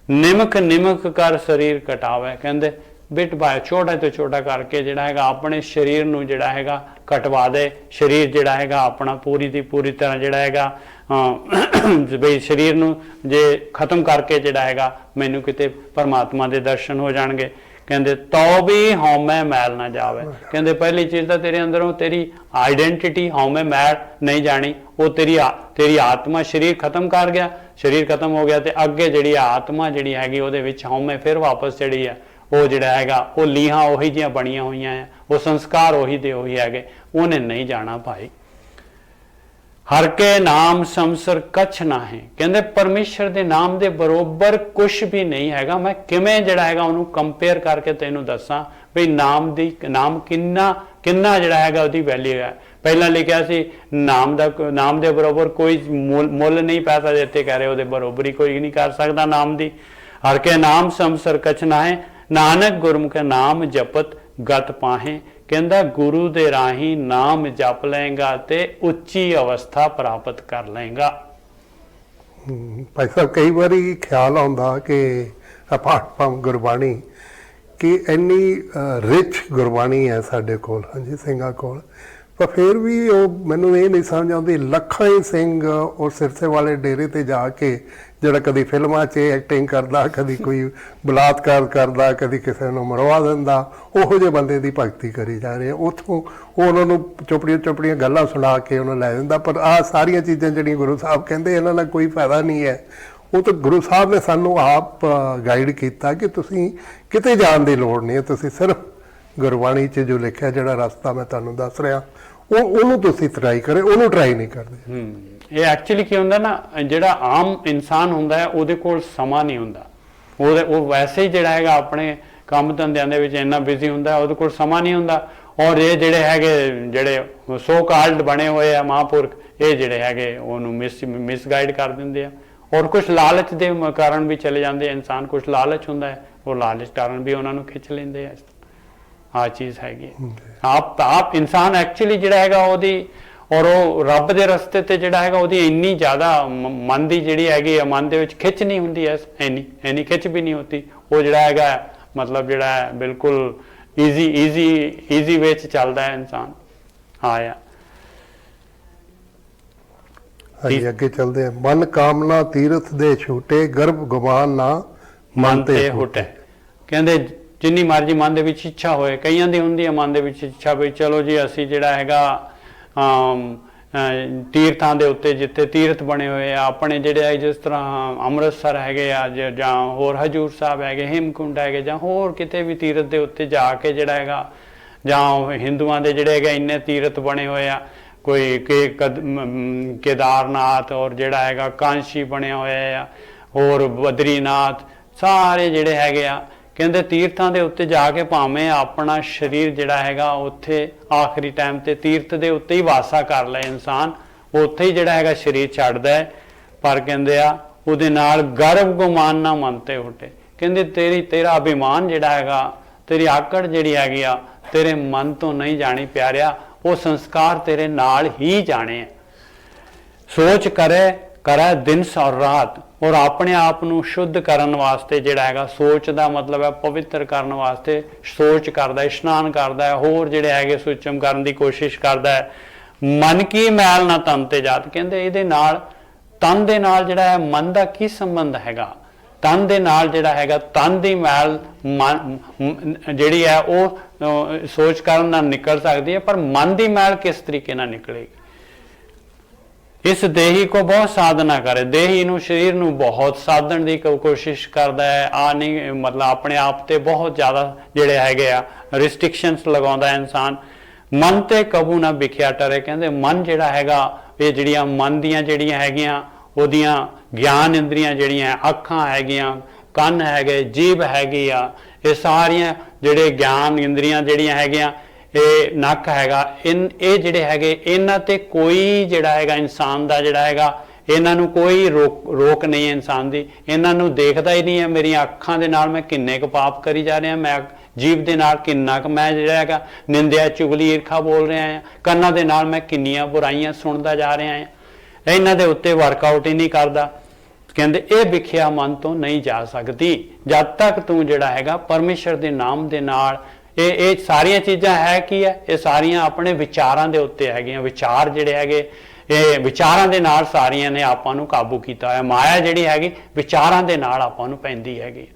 ਨਿਮਕ ਕਰ ਸਰੀਰ ਕਟਾਵੇ, ਕਹਿੰਦੇ ਬਿਟ ਬਾਏ ਛੋਟਾ ਤੋਂ ਛੋਟਾ ਕਰਕੇ ਜਿਹੜਾ ਹੈਗਾ ਆਪਣੇ ਸਰੀਰ ਨੂੰ ਜਿਹੜਾ ਹੈਗਾ ਕਟਵਾ ਦੇ। ਸਰੀਰ ਜਿਹੜਾ ਹੈਗਾ ਆਪਣਾ ਪੂਰੀ ਦੀ ਪੂਰੀ ਤਰ੍ਹਾਂ ਜਿਹੜਾ ਹੈਗਾ ਬਈ ਸਰੀਰ ਨੂੰ ਜੇ ਖਤਮ ਕਰਕੇ ਜਿਹੜਾ ਹੈਗਾ ਮੈਨੂੰ ਕਿਤੇ ਪਰਮਾਤਮਾ ਦੇ ਦਰਸ਼ਨ ਹੋ ਜਾਣਗੇ। ਕਹਿੰਦੇ ਤੋ ਵੀ ਹਉਮੈ ਮੈਲ ਨਾ ਜਾਵੇ, ਕਹਿੰਦੇ ਪਹਿਲੀ ਚੀਜ਼ ਤਾਂ ਤੇਰੇ ਅੰਦਰੋਂ ਤੇਰੀ ਆਈਡੈਂਟੀਟੀ ਹਉਮੈ ਮੈਲ ਨਹੀਂ ਜਾਣੀ, ਉਹ ਤੇਰੀ ਆਤਮਾ ਸਰੀਰ ਖਤਮ ਕਰ ਗਿਆ, ਸਰੀਰ ਖਤਮ ਹੋ ਗਿਆ ਤੇ ਅੱਗੇ ਜਿਹੜੀ ਆਤਮਾ ਜਿਹੜੀ ਹੈਗੀ ਉਹਦੇ ਵਿੱਚ ਹਉਮੈ ਫਿਰ ਵਾਪਸ ਜਿਹੜੀ ਆ ਉਹ ਜਿਹੜਾ ਹੈਗਾ ਉਹ ਲੀਹਾਂ ਉਹੀ ਜਿਹੀਆਂ ਬਣੀਆਂ ਹੋਈਆਂ ਆ, ਉਹ ਸੰਸਕਾਰ ਉਹੀ ਦੇ ਉਹੀ ਹੈਗੇ, ਉਹਨੇ ਨਹੀਂ ਜਾਣਾ ਭਾਈ। ਹਰ ਕੇ ਨਾਮ ਸੰਸਰ ਕੱਛ ਨਾ ਹੈ, ਕਹਿੰਦੇ ਪਰਮੇਸ਼ਰ ਦੇ ਨਾਮ ਦੇ ਬਰੋਬਰ ਕੁਛ ਵੀ ਨਹੀਂ ਹੈਗਾ। ਮੈਂ ਕਿਵੇਂ ਜਿਹੜਾ ਹੈਗਾ ਉਹਨੂੰ ਕੰਪੇਅਰ ਕਰਕੇ ਤੈਨੂੰ ਦੱਸਾਂ ਵੀ ਨਾਮ ਕਿੰਨਾ ਜਿਹੜਾ ਹੈਗਾ ਉਹਦੀ ਵੈਲਿਊ ਹੈ। ਪਹਿਲਾਂ ਲਿਖਿਆ ਸੀ ਨਾਮ ਦੇ ਬਰੋਬਰ ਕੋਈ ਮੁੱਲ ਨਹੀਂ, ਪੈਸਾ ਦਿੱਤੇ ਕਹਿ ਰਹੇ ਉਹਦੇ ਬਰੋਬਰੀ ਕੋਈ ਨਹੀਂ ਕਰ ਸਕਦਾ ਨਾਮ ਦੀ। ਹਰ ਕੇ ਨਾਮ ਸੰਸਰ ਕੱਛ ਨਾ ਹੈ, ਨਾਨਕ ਗੁਰਮੁਖ ਨਾਮ ਜਪਤ ਗਤ ਪਾਹੇ, ਕਹਿੰਦਾ ਗੁਰੂ ਦੇ ਰਾਹੀਂ ਨਾਮ ਜਪ ਲਏਗਾ ਤੇ ਉੱਚੀ ਅਵਸਥਾ ਪ੍ਰਾਪਤ ਕਰ ਲਏਗਾ। ਭਾਈ ਸਾਹਿਬ ਕਈ ਵਾਰੀ ਖਿਆਲ ਆਉਂਦਾ ਕਿ ਅਪਾਰਟ ਫਰਮ ਗੁਰਬਾਣੀ ਕਿ ਇੰਨੀ ਰਿਚ ਗੁਰਬਾਣੀ ਹੈ ਸਾਡੇ ਕੋਲ, ਹਾਂਜੀ ਸਿੰਘਾਂ ਕੋਲ, ਪਰ ਫਿਰ ਵੀ ਉਹ ਮੈਨੂੰ ਇਹ ਨਹੀਂ ਸਮਝ ਆਉਂਦੀ, ਲੱਖਾਂ ਹੀ ਸਿੰਘ ਉਹ ਸਿਰਸੇ ਵਾਲੇ ਡੇਰੇ ਤੇ ਜਾ ਕੇ ਜਿਹੜਾ ਕਦੀ ਫਿਲਮਾਂ 'ਚ ਐਕਟਿੰਗ ਕਰਦਾ, ਕਦੀ ਕੋਈ ਬਲਾਤਕਾਰ ਕਰਦਾ, ਕਦੀ ਕਿਸੇ ਨੂੰ ਮਰਵਾ ਦਿੰਦਾ, ਉਹੋ ਜਿਹੇ ਬੰਦੇ ਦੀ ਭਗਤੀ ਕਰੀ ਜਾ ਰਹੇ ਆ। ਉੱਥੋਂ ਉਹ ਉਹਨਾਂ ਨੂੰ ਚੁਪੜੀਆਂ ਚੁਪੜੀਆਂ ਗੱਲਾਂ ਸੁਣਾ ਕੇ ਉਹਨੂੰ ਲੈ ਜਾਂਦਾ। ਪਰ ਆਹ ਸਾਰੀਆਂ ਚੀਜ਼ਾਂ ਜਿਹੜੀਆਂ ਗੁਰੂ ਸਾਹਿਬ ਕਹਿੰਦੇ ਇਹਨਾਂ ਦਾ ਕੋਈ ਫਾਇਦਾ ਨਹੀਂ ਹੈ, ਉਹ ਤਾਂ ਗੁਰੂ ਸਾਹਿਬ ਨੇ ਸਾਨੂੰ ਆਪ ਗਾਈਡ ਕੀਤਾ ਕਿ ਤੁਸੀਂ ਕਿਤੇ ਜਾਣ ਦੀ ਲੋੜ ਨਹੀਂ ਹੈ, ਤੁਸੀਂ ਸਿਰਫ ਗੁਰਬਾਣੀ 'ਚ ਜੋ ਲਿਖਿਆ ਜਿਹੜਾ ਰਸਤਾ ਮੈਂ ਤੁਹਾਨੂੰ ਦੱਸ ਰਿਹਾ ਉਹਨੂੰ ਤੁਸੀਂ ਟਰਾਈ ਕਰੇ, ਉਹਨੂੰ ਟਰਾਈ ਨਹੀਂ ਕਰਦੇ। ਇਹ ਐਕਚੁਅਲੀ ਕੀ ਹੁੰਦਾ ਨਾ, ਜਿਹੜਾ ਆਮ ਇਨਸਾਨ ਹੁੰਦਾ ਹੈ ਉਹਦੇ ਕੋਲ ਸਮਾਂ ਨਹੀਂ ਹੁੰਦਾ, ਉਹ ਵੈਸੇ ਹੀ ਜਿਹੜਾ ਹੈਗਾ ਆਪਣੇ ਕੰਮ ਧੰਦਿਆਂ ਦੇ ਵਿੱਚ ਇੰਨਾ ਬਿਜ਼ੀ ਹੁੰਦਾ, ਉਹਦੇ ਕੋਲ ਸਮਾਂ ਨਹੀਂ ਹੁੰਦਾ। ਔਰ ਇਹ ਜਿਹੜੇ ਹੈਗੇ ਜਿਹੜੇ ਸੋ ਕਾਲਡ ਬਣੇ ਹੋਏ ਆ ਮਹਾਂਪੁਰਖ, ਇਹ ਜਿਹੜੇ ਹੈਗੇ ਉਹਨੂੰ ਮਿਸਗਾਈਡ ਕਰ ਦਿੰਦੇ ਆ। ਔਰ ਕੁਝ ਲਾਲਚ ਦੇ ਕਾਰਨ ਵੀ ਚਲੇ ਜਾਂਦੇ ਆ, ਇਨਸਾਨ ਕੁਝ ਲਾਲਚ ਹੁੰਦਾ ਹੈ, ਉਹ ਲਾਲਚ ਕਾਰਨ ਵੀ ਉਹਨਾਂ ਨੂੰ ਖਿੱਚ ਲੈਂਦੇ ਆ। ਆਹ ਚੀਜ਼ ਹੈਗੀ ਆਪ ਇਨਸਾਨ ਐਕਚੁਅਲੀ ਜਿਹੜਾ ਹੈਗਾ ਉਹਦੀ, ਔਰ ਉਹ ਰੱਬ ਦੇ ਰਸਤੇ ਤੇ ਜਿਹੜਾ ਹੈਗਾ ਉਹਦੀ ਇੰਨੀ ਜ਼ਿਆਦਾ ਮਨ ਦੀ ਜਿਹੜੀ ਹੈਗੀ ਆ, ਮਨ ਦੇ ਵਿੱਚ ਖਿੱਚ ਨਹੀਂ ਹੁੰਦੀ ਐ, ਇੰਨੀ ਖਿੱਚ ਵੀ ਨਹੀਂ ਹੁੰਦੀ। ਉਹ ਜਿਹੜਾ ਹੈਗਾ ਮਤਲਬ ਜਿਹੜਾ ਹੈ ਬਿਲਕੁਲ ਈਜ਼ੀ ਵੇ 'ਚ ਚੱਲਦਾ ਹੈ ਇਨਸਾਨ। ਆਇਆ ਹਾਂਜੀ, ਅੱਗੇ ਚੱਲਦੇ ਆ। ਮਨ ਕਾਮਨਾ ਤੀਰਥ ਦੇ ਛੂਟੇ, ਗਰਭ ਗੁਮਾਨ ਨਾ ਮਨ ਤੇ ਹੁਟੇ। ਕਹਿੰਦੇ ਜਿੰਨੀ ਮਰਜ਼ੀ ਮਨ ਦੇ ਵਿੱਚ ਇੱਛਾ ਹੋਏ, ਕਈਆਂ ਦੀ ਹੁੰਦੀ ਹੈ ਮਨ ਦੇ ਵਿੱਚ ਇੱਛਾ ਵੀ ਚਲੋ ਜੀ ਅਸੀਂ ਜਿਹੜਾ ਹੈਗਾ ਤੀਰਥਾਂ ਦੇ ਉੱਤੇ, ਜਿੱਥੇ ਤੀਰਥ ਬਣੇ ਹੋਏ ਆ ਆਪਣੇ ਜਿਹੜੇ ਆ, ਜਿਸ ਤਰ੍ਹਾਂ ਅੰਮ੍ਰਿਤਸਰ ਹੈਗੇ ਆ ਜਾਂ ਹੋਰ ਹਜੂਰ ਸਾਹਿਬ ਹੈਗੇ, ਹੇਮਕੁੰਡ ਹੈਗੇ, ਜਾਂ ਹੋਰ ਕਿਤੇ ਵੀ ਤੀਰਥ ਦੇ ਉੱਤੇ ਜਾ ਕੇ ਜਿਹੜਾ ਹੈਗਾ, ਜਾਂ ਹਿੰਦੂਆਂ ਦੇ ਜਿਹੜੇ ਹੈਗੇ ਇੰਨੇ ਤੀਰਥ ਬਣੇ ਹੋਏ ਆ, ਕੋਈ ਕੇਦਾਰਨਾਥ, ਔਰ ਜਿਹੜਾ ਹੈਗਾ ਕਾਂਸ਼ੀ ਬਣਿਆ ਹੋਇਆ ਆ, ਹੋਰ ਬਦਰੀਨਾਥ, ਸਾਰੇ ਜਿਹੜੇ ਹੈਗੇ ਆ। ਕਹਿੰਦੇ ਤੀਰਥਾਂ ਦੇ ਉੱਤੇ ਜਾ ਕੇ ਭਾਵੇਂ ਆਪਣਾ ਸਰੀਰ ਜਿਹੜਾ ਹੈਗਾ ਉੱਥੇ ਆਖਰੀ ਟਾਈਮ ਤੇ ਤੀਰਥ ਦੇ ਉੱਤੇ ਹੀ ਵਾਸਾ ਕਰ ਲਏ ਇਨਸਾਨ, ਉੱਥੇ ਹੀ ਜਿਹੜਾ ਹੈਗਾ ਸਰੀਰ ਛੱਡਦਾ ਹੈ, ਪਰ ਕਹਿੰਦੇ ਆ ਉਹਦੇ ਨਾਲ ਗਰਭ ਗੁਮਾਨ ਨਾ ਮਨ ਤੇ ਹੁਟੇ। ਕਹਿੰਦੇ ਤੇਰਾ ਅਭਿਮਾਨ ਜਿਹੜਾ ਹੈਗਾ, ਤੇਰੀ ਆਕੜ ਜਿਹੜੀ ਹੈਗੀ ਆ, ਤੇਰੇ ਮਨ ਤੋਂ ਨਹੀਂ ਜਾਣੀ ਪਿਆਰਿਆ, ਉਹ ਸੰਸਕਾਰ ਤੇਰੇ ਨਾਲ ਹੀ ਜਾਣੇ ਆ। ਸੋਚ ਕਰੇ ਦਿਨ ਔਰ ਰਾਤ, ਔਰ ਆਪਣੇ ਆਪ ਨੂੰ ਸ਼ੁੱਧ ਕਰਨ ਵਾਸਤੇ ਜਿਹੜਾ ਹੈਗਾ, ਸੋਚ ਦਾ ਮਤਲਬ ਹੈ ਪਵਿੱਤਰ ਕਰਨ ਵਾਸਤੇ ਸੋਚ ਕਰਦਾ, ਇਸ਼ਨਾਨ ਕਰਦਾ ਹੈ, ਹੋਰ ਜਿਹੜੇ ਹੈਗੇ ਸੁਚਮ ਕਰਨ ਦੀ ਕੋਸ਼ਿਸ਼ ਕਰਦਾ ਹੈ। ਮਨ ਕੀ ਮੈਲ ਨਾ ਤਨ ਤੇ ਜਾਤ। ਕਹਿੰਦੇ ਇਹਦੇ ਨਾਲ ਤਨ ਦੇ ਨਾਲ ਜਿਹੜਾ ਹੈ ਮਨ ਦਾ ਕੀ ਸੰਬੰਧ ਹੈਗਾ? ਤਨ ਦੇ ਨਾਲ ਜਿਹੜਾ ਹੈਗਾ, ਤਨ ਦੀ ਮੈਲ ਜਿਹੜੀ ਹੈ ਉਹ ਸੋਚ ਕਰਨ ਨਾਲ ਨਿਕਲ ਸਕਦੀ ਹੈ, ਪਰ ਮਨ ਦੀ ਮੈਲ ਕਿਸ ਤਰੀਕੇ ਨਾਲ ਨਿਕਲੇਗੀ? ਇਸ ਦੇਹੀ ਕੋ ਬਹੁਤ ਸਾਧਨਾ ਕਰੇ। ਦੇਹੀ ਨੂੰ, ਸਰੀਰ ਨੂੰ ਬਹੁਤ ਸਾਧਣ ਦੀ ਕੋਸ਼ਿਸ਼ ਕਰਦਾ ਹੈ। ਆ ਨਹੀਂ ਮਤਲਬ ਆਪਣੇ ਆਪ ਤੇ ਬਹੁਤ ਜ਼ਿਆਦਾ ਜਿਹੜੇ ਹੈਗੇ ਆ ਰਿਸਟ੍ਰਿਕਸ਼ਨਸ ਲਗਾਉਂਦਾ ਇਨਸਾਨ। ਮਨ ਤੇ ਕਬੂ ਨਾ ਵਿਖਿਆ ਟਰੇ। ਕਹਿੰਦੇ ਮਨ ਜਿਹੜਾ ਹੈਗਾ, ਇਹ ਜਿਹੜੀਆਂ ਮਨ ਦੀਆਂ ਜਿਹੜੀਆਂ ਹੈਗੀਆਂ ਉਹਦੀਆਂ ਗਿਆਨ ਇੰਦਰੀਆਂ ਜਿਹੜੀਆਂ, ਅੱਖਾਂ ਹੈਗੀਆਂ, ਕੰਨ ਹੈਗੇ, ਜੀਭ ਹੈਗੀ ਆ, ਇਹ ਸਾਰੀਆਂ ਜਿਹੜੇ ਗਿਆਨ ਇੰਦਰੀਆਂ ਜਿਹੜੀਆਂ ਹੈਗੀਆਂ, ਇਹ ਨੱਕ ਹੈਗਾ, ਇਹ ਜਿਹੜੇ ਹੈਗੇ, ਇਹਨਾਂ ਤੇ ਕੋਈ ਜਿਹੜਾ ਹੈਗਾ ਇਨਸਾਨ ਦਾ ਜਿਹੜਾ ਹੈਗਾ, ਇਹਨਾਂ ਨੂੰ ਕੋਈ ਰੋਕ ਨਹੀਂ ਹੈ ਇਨਸਾਨ ਦੀ। ਇਹਨਾਂ ਨੂੰ ਦੇਖਦਾ ਹੀ ਨਹੀਂ ਹੈ ਮੇਰੀਆਂ ਅੱਖਾਂ ਦੇ ਨਾਲ ਮੈਂ ਕਿੰਨੇ ਕੁ ਪਾਪ ਕਰੀ ਜਾ ਰਿਹਾ, ਮੈਂ ਜੀਭ ਦੇ ਨਾਲ ਕਿੰਨਾ ਕੁ ਮੈਂ ਜਿਹੜਾ ਹੈਗਾ ਨਿੰਦਿਆ, ਚੁਗਲੀ, ਈਰਖਾ ਬੋਲ ਰਿਹਾ ਹਾਂ, ਕੰਨਾਂ ਦੇ ਨਾਲ ਮੈਂ ਕਿੰਨੀਆਂ ਬੁਰਾਈਆਂ ਸੁਣਦਾ ਜਾ ਰਿਹਾ ਹਾਂ, ਇਹਨਾਂ ਦੇ ਉੱਤੇ ਵਰਕਆਊਟ ਹੀ ਨਹੀਂ ਕਰਦਾ। ਕਹਿੰਦੇ ਇਹ ਵਿਖਿਆ ਮਨ ਤੋਂ ਨਹੀਂ ਜਾ ਸਕਦੀ ਜਦ ਤੱਕ ਤੂੰ ਜਿਹੜਾ ਹੈਗਾ ਪਰਮੇਸ਼ਰ ਦੇ ਨਾਮ ਦੇ ਨਾਲ। ਇਹ ਸਾਰੀਆਂ ਚੀਜ਼ਾਂ ਹੈ ਕੀ ਹੈ? ਇਹ ਸਾਰੀਆਂ ਆਪਣੇ ਵਿਚਾਰਾਂ ਦੇ ਉੱਤੇ ਹੈਗੀਆਂ। ਵਿਚਾਰ ਜਿਹੜੇ ਹੈਗੇ, ਇਹ ਵਿਚਾਰਾਂ ਦੇ ਨਾਲ ਸਾਰੀਆਂ ਨੇ ਆਪਾਂ ਨੂੰ ਕਾਬੂ ਕੀਤਾ ਹੋਇਆ। ਮਾਇਆ ਜਿਹੜੀ ਹੈਗੀ ਵਿਚਾਰਾਂ ਦੇ ਨਾਲ ਆਪਾਂ ਨੂੰ ਪੈਂਦੀ ਹੈਗੀ।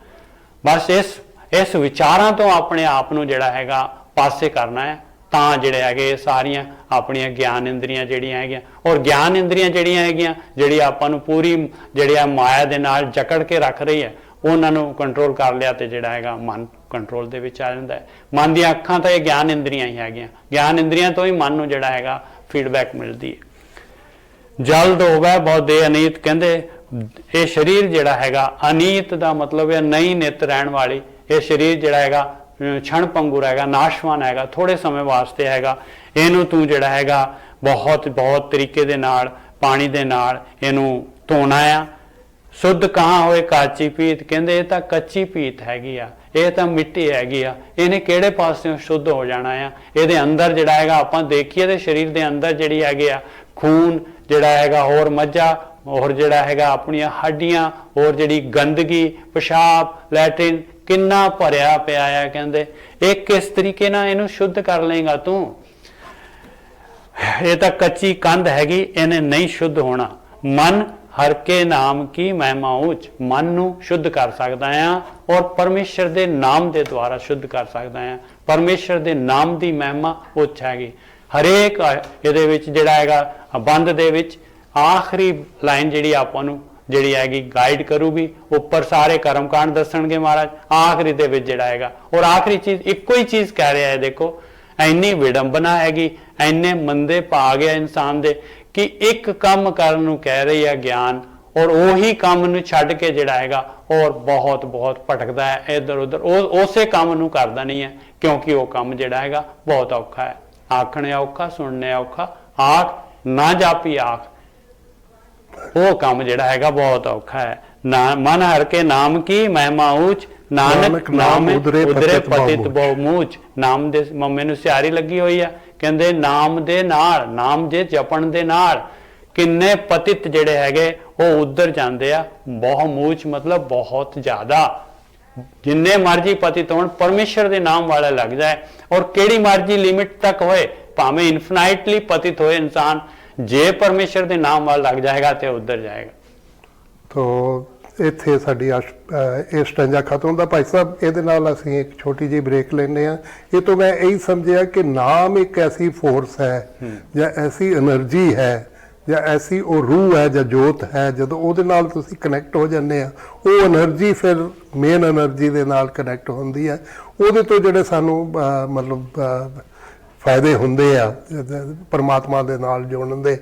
ਬਸ ਇਸ ਵਿਚਾਰਾਂ ਤੋਂ ਆਪਣੇ ਆਪ ਨੂੰ ਜਿਹੜਾ ਹੈਗਾ ਪਾਸੇ ਕਰਨਾ ਹੈ, ਤਾਂ ਜਿਹੜੇ ਹੈਗੇ ਸਾਰੀਆਂ ਆਪਣੀਆਂ ਗਿਆਨ ਇੰਦਰੀਆਂ ਜਿਹੜੀਆਂ ਹੈਗੀਆਂ, ਔਰ ਗਿਆਨ ਇੰਦਰੀਆਂ ਜਿਹੜੀਆਂ ਹੈਗੀਆਂ, ਜਿਹੜੀ ਆਪਾਂ ਨੂੰ ਪੂਰੀ ਜਿਹੜੀ ਆ ਮਾਇਆ ਦੇ ਨਾਲ ਜਕੜ ਕੇ ਰੱਖ ਰਹੀ ਹੈ, ਉਹਨਾਂ ਨੂੰ ਕੰਟਰੋਲ ਕਰ ਲਿਆ ਤੇ ਜਿਹੜਾ ਹੈਗਾ ਮਨ ਕੰਟਰੋਲ ਦੇ ਵਿੱਚ ਆ ਜਾਂਦਾ ਹੈ। ਮਨ ਦੀਆਂ ਅੱਖਾਂ ਤਾਂ ਇਹ ਗਿਆਨ ਇੰਦਰੀਆਂ ਹੀ ਹੈਗੀਆਂ, ਗਿਆਨ ਇੰਦਰੀਆਂ ਤੋਂ ਹੀ ਮਨ ਨੂੰ ਜਿਹੜਾ ਹੈਗਾ ਫੀਡਬੈਕ ਮਿਲਦੀ ਹੈ। ਜਲਦ ਹੋਵੇ ਬਹੁਤ ਦੇ ਅਨੀਤ। ਕਹਿੰਦੇ ਇਹ ਸਰੀਰ ਜਿਹੜਾ ਹੈਗਾ, ਅਨੀਤ ਦਾ ਮਤਲਬ ਹੈ ਨਹੀਂ ਨਿਤ ਰਹਿਣ ਵਾਲੀ। ਇਹ ਸਰੀਰ ਜਿਹੜਾ ਹੈਗਾ ਛਣ ਪੰਗੂਰ ਹੈਗਾ, ਨਾਸ਼ਵਾਨ ਹੈਗਾ, ਥੋੜੇ ਸਮੇਂ ਵਾਸਤੇ ਹੈਗਾ। ਇਹਨੂੰ ਤੂੰ ਜਿਹੜਾ ਹੈਗਾ ਬਹੁਤ ਤਰੀਕੇ ਦੇ ਨਾਲ ਪਾਣੀ ਦੇ ਨਾਲ ਇਹਨੂੰ ਧੋਣਾ ਆ। ਸ਼ੁੱਧ ਕਹਾਂ ਹੋਏ ਕਾਚੀ ਪੀਤ। ਕਹਿੰਦੇ ਇਹ ਤਾਂ ਕੱਚੀ ਪੀਤ ਹੈਗੀ ਆ, ਇਹ ਤਾਂ ਮਿੱਟੀ ਹੈਗੀ ਆ, ਇਹਨੇ ਕਿਹੜੇ ਪਾਸਿਓਂ ਸ਼ੁੱਧ ਹੋ ਜਾਣਾ ਆ? ਇਹਦੇ ਅੰਦਰ ਜਿਹੜਾ ਹੈਗਾ ਆਪਾਂ ਦੇਖੀਏ ਤੇ ਸਰੀਰ ਦੇ ਅੰਦਰ ਜਿਹੜੀ ਹੈਗੀ ਆ ਖੂਨ ਜਿਹੜਾ ਹੈਗਾ, ਹੋਰ ਮੱਝਾ, ਹੋਰ ਜਿਹੜਾ ਹੈਗਾ ਆਪਣੀਆਂ ਹੱਡੀਆਂ, ਹੋਰ ਜਿਹੜੀ ਗੰਦਗੀ, ਪਿਸ਼ਾਬ, ਲੈਟਰਿਨ ਕਿੰਨਾ ਭਰਿਆ ਪਿਆ ਆ। ਕਹਿੰਦੇ ਇਹ ਕਿਸ ਤਰੀਕੇ ਨਾਲ ਇਹਨੂੰ ਸ਼ੁੱਧ ਕਰ ਲਏਗਾ ਤੂੰ? ਇਹ ਤਾਂ ਕੱਚੀ ਕੰਧ ਹੈਗੀ, ਇਹਨੇ ਨਹੀਂ ਸ਼ੁੱਧ ਹੋਣਾ। ਮਨ ਹਰ ਕੇ ਨਾਮ ਕੀ ਮਹਿਮਾ ਉੱਚ, ਮਨ ਨੂੰ ਸ਼ੁੱਧ ਕਰ ਸਕਦਾ ਆ ਔਰ ਪਰਮੇਸ਼ਰ ਦੇ ਨਾਮ ਦੇ ਦੁਆਰਾ ਸ਼ੁੱਧ ਕਰ ਸਕਦਾ ਆ। ਪਰਮੇਸ਼ਰ ਦੇ ਨਾਮ ਦੀ ਮਹਿਮਾ ਉੱਚ ਹੈਗੀ। ਹਰੇਕ ਇਹਦੇ ਵਿੱਚ ਜਿਹੜਾ ਹੈਗਾ ਬੰਦ ਦੇ ਵਿੱਚ ਆਖਰੀ ਲਾਈਨ ਜਿਹੜੀ ਆਪਾਂ ਨੂੰ ਜਿਹੜੀ ਹੈਗੀ ਗਾਈਡ ਕਰੂਗੀ। ਉੱਪਰ ਸਾਰੇ ਕਰਮਕਾਂਡ ਦੱਸਣਗੇ ਮਹਾਰਾਜ, ਆਖਰੀ ਦੇ ਵਿੱਚ ਜਿਹੜਾ ਹੈਗਾ ਔਰ ਆਖਰੀ ਚੀਜ਼ ਇੱਕੋ ਹੀ ਚੀਜ਼ ਕਹਿ ਰਿਹਾ ਹੈ। ਦੇਖੋ ਇੰਨੀ ਵਿਡੰਬਨਾ ਹੈਗੀ, ਇੰਨੇ ਮੰਦੇ ਪਾ ਗਿਆ ਇਨਸਾਨ ਦੇ ਕਿ ਇੱਕ ਕੰਮ ਕਰਨ ਨੂੰ ਕਹਿ ਰਹੀ ਹੈ ਗਿਆਨ, ਔਰ ਉਹੀ ਕੰਮ ਨੂੰ ਛੱਡ ਕੇ ਜਿਹੜਾ ਹੈਗਾ ਔਰ ਬਹੁਤ ਬਹੁਤ ਭਟਕਦਾ ਹੈ ਇੱਧਰ ਉੱਧਰ, ਉਸੇ ਕੰਮ ਨੂੰ ਕਰਦਾ ਨਹੀਂ ਹੈ ਕਿਉਂਕਿ ਉਹ ਕੰਮ ਜਿਹੜਾ ਹੈਗਾ ਬਹੁਤ ਔਖਾ ਹੈ। ਆਖਣੇ ਔਖਾ, ਸੁਣਨੇ ਔਖਾ, ਆਖ ਨਾ ਜਾਪੀ ਆਖ, ਉਹ ਕੰਮ ਜਿਹੜਾ ਹੈਗਾ ਬਹੁਤ ਔਖਾ ਹੈ। ਨਾ ਮਨ ਹਰ ਕੇ ਨਾਮ ਕੀ ਮਹਿਮਾ ਉੱਚ, ਨਾਨਕ ਨਾਮ ਉਦਰੇ ਪਤਿਤ ਬਹੁ ਮੂਚ। ਨਾਮ ਦੇ ਮੈਨੂੰ ਸਿਆਰੀ ਲੱਗੀ ਹੋਈ ਆ, ਕਹਿੰਦੇ ਨਾਮ ਦੇ ਨਾਲ, ਨਾਮ ਦੇ ਜਪਣ ਦੇ ਨਾਲ ਕਿੰਨੇ ਪਤਿਤ ਜਿਹੜੇ ਹੈਗੇ ਉਹ ਉਧਰ ਜਾਂਦੇ ਆ। ਬਹੁ ਮੂਚ ਮਤਲਬ ਬਹੁਤ ਜ਼ਿਆਦਾ। ਜਿੰਨੇ ਮਰਜੀ ਪਤਿਤ ਹੋਣ, ਪਰਮੇਸ਼ਰ ਦੇ ਨਾਮ ਵਾਲਾ ਲੱਗ ਜਾਏ ਔਰ ਕਿਹੜੀ ਮਰਜੀ ਲਿਮਿਟ ਤੱਕ ਹੋਏ, ਭਾਵੇਂ ਇਨਫਿਨਾਈਟਲੀ ਪਤਿਤ ਹੋਏ ਇਨਸਾਨ, ਜੇ ਪਰਮੇਸ਼ਰ ਦੇ ਨਾਮ ਵਾਲਾ ਲੱਗ ਜਾਏਗਾ ਤੇ ਉਧਰ ਜਾਏਗਾ। ਤੋ ਇੱਥੇ ਸਾਡੀ ਇਹ ਸਟੰਜਾ ਖਤਮ ਹੁੰਦਾ। ਭਾਈ ਸਾਹਿਬ ਇਹਦੇ ਨਾਲ ਅਸੀਂ ਇੱਕ ਛੋਟੀ ਜਿਹੀ ਬ੍ਰੇਕ ਲੈਂਦੇ ਹਾਂ। ਇਹ ਤੋਂ ਮੈਂ ਇਹੀ ਸਮਝਿਆ ਕਿ ਨਾਮ ਇੱਕ ਐਸੀ ਫੋਰਸ ਹੈ ਜਾਂ ਐਸੀ એનર્ਜੀ ਹੈ ਜਾਂ ਐਸੀ ਉਹ ਰੂਹ ਹੈ ਜਾਂ ਜੋਤ ਹੈ, ਜਦੋਂ ਉਹਦੇ ਨਾਲ ਤੁਸੀਂ ਕਨੈਕਟ ਹੋ ਜਾਂਦੇ ਆ, ਉਹ એનર્ਜੀ ਫਿਰ ਮੇਨ એનર્ਜੀ ਦੇ ਨਾਲ ਕਨੈਕਟ ਹੁੰਦੀ ਹੈ। ਉਹਦੇ ਤੋਂ ਜਿਹੜੇ ਸਾਨੂੰ ਮਤਲਬ ਫਾਇਦੇ ਹੁੰਦੇ ਆ ਪਰਮਾਤਮਾ ਦੇ ਨਾਲ ਜੁੜਨ ਦੇ,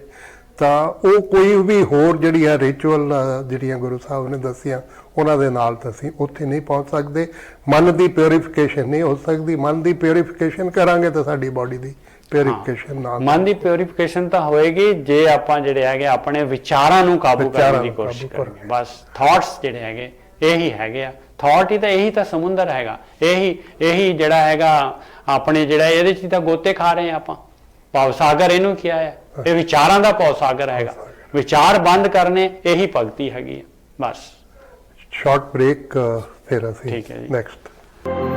ਤਾਂ ਉਹ ਕੋਈ ਵੀ ਹੋਰ ਜਿਹੜੀਆਂ ਰਿਚੁਅਲ ਜਿਹੜੀਆਂ ਗੁਰੂ ਸਾਹਿਬ ਨੇ ਦੱਸੀਆਂ ਉਹਨਾਂ ਦੇ ਨਾਲ ਤਾਂ ਅਸੀਂ ਉੱਥੇ ਨਹੀਂ ਪਹੁੰਚ ਸਕਦੇ। ਮਨ ਦੀ ਪਿਉਰੀਫਿਕੇਸ਼ਨ ਨਹੀਂ ਹੋ ਸਕਦੀ। ਮਨ ਦੀ ਪਿਉਰੀਫਿਕੇਸ਼ਨ ਕਰਾਂਗੇ ਤਾਂ ਸਾਡੀ ਬਾਡੀ ਦੀ ਪਿਉਰੀਫਿਕੇਸ਼ਨ ਨਾਲ, ਮਨ ਦੀ ਪਿਉਰੀਫਿਕੇਸ਼ਨ ਤਾਂ ਹੋਏਗੀ ਜੇ ਆਪਾਂ ਜਿਹੜੇ ਹੈਗੇ ਆਪਣੇ ਵਿਚਾਰਾਂ ਨੂੰ ਕਾਬੂ ਕਰਨ ਦੀ ਕੋਸ਼ਿਸ਼ ਕਰਾਂਗੇ। ਬਸ ਥਾਟਸ ਜਿਹੜੇ ਹੈਗੇ ਇਹੀ ਹੈਗੇ ਆ। ਥਾਟ ਹੀ ਤਾਂ ਇਹੀ ਤਾਂ ਸਮੁੰਦਰ ਹੈਗਾ। ਇਹੀ ਜਿਹੜਾ ਹੈਗਾ ਆਪਣੇ ਜਿਹੜਾ ਇਹਦੇ 'ਚ ਤਾਂ ਗੋਤੇ ਖਾ ਰਹੇ ਆ ਆਪਾਂ। ਭਵ ਸਾਗਰ ਇਹਨੂੰ ਕਿਹਾ ਹੈ, ਇਹ ਵਿਚਾਰਾਂ ਦਾ ਭਵ ਸਾਗਰ ਹੈਗਾ। ਵਿਚਾਰ ਬੰਦ ਕਰਨੇ ਇਹੀ ਭਗਤੀ ਹੈਗੀ ਹੈ। ਬਸ ਸ਼ਾਰਟ ਬ੍ਰੇਕ, ਫਿਰ ਅਸੀਂ ਠੀਕ ਹੈ ਜੀ ਨੈਕਸਟ।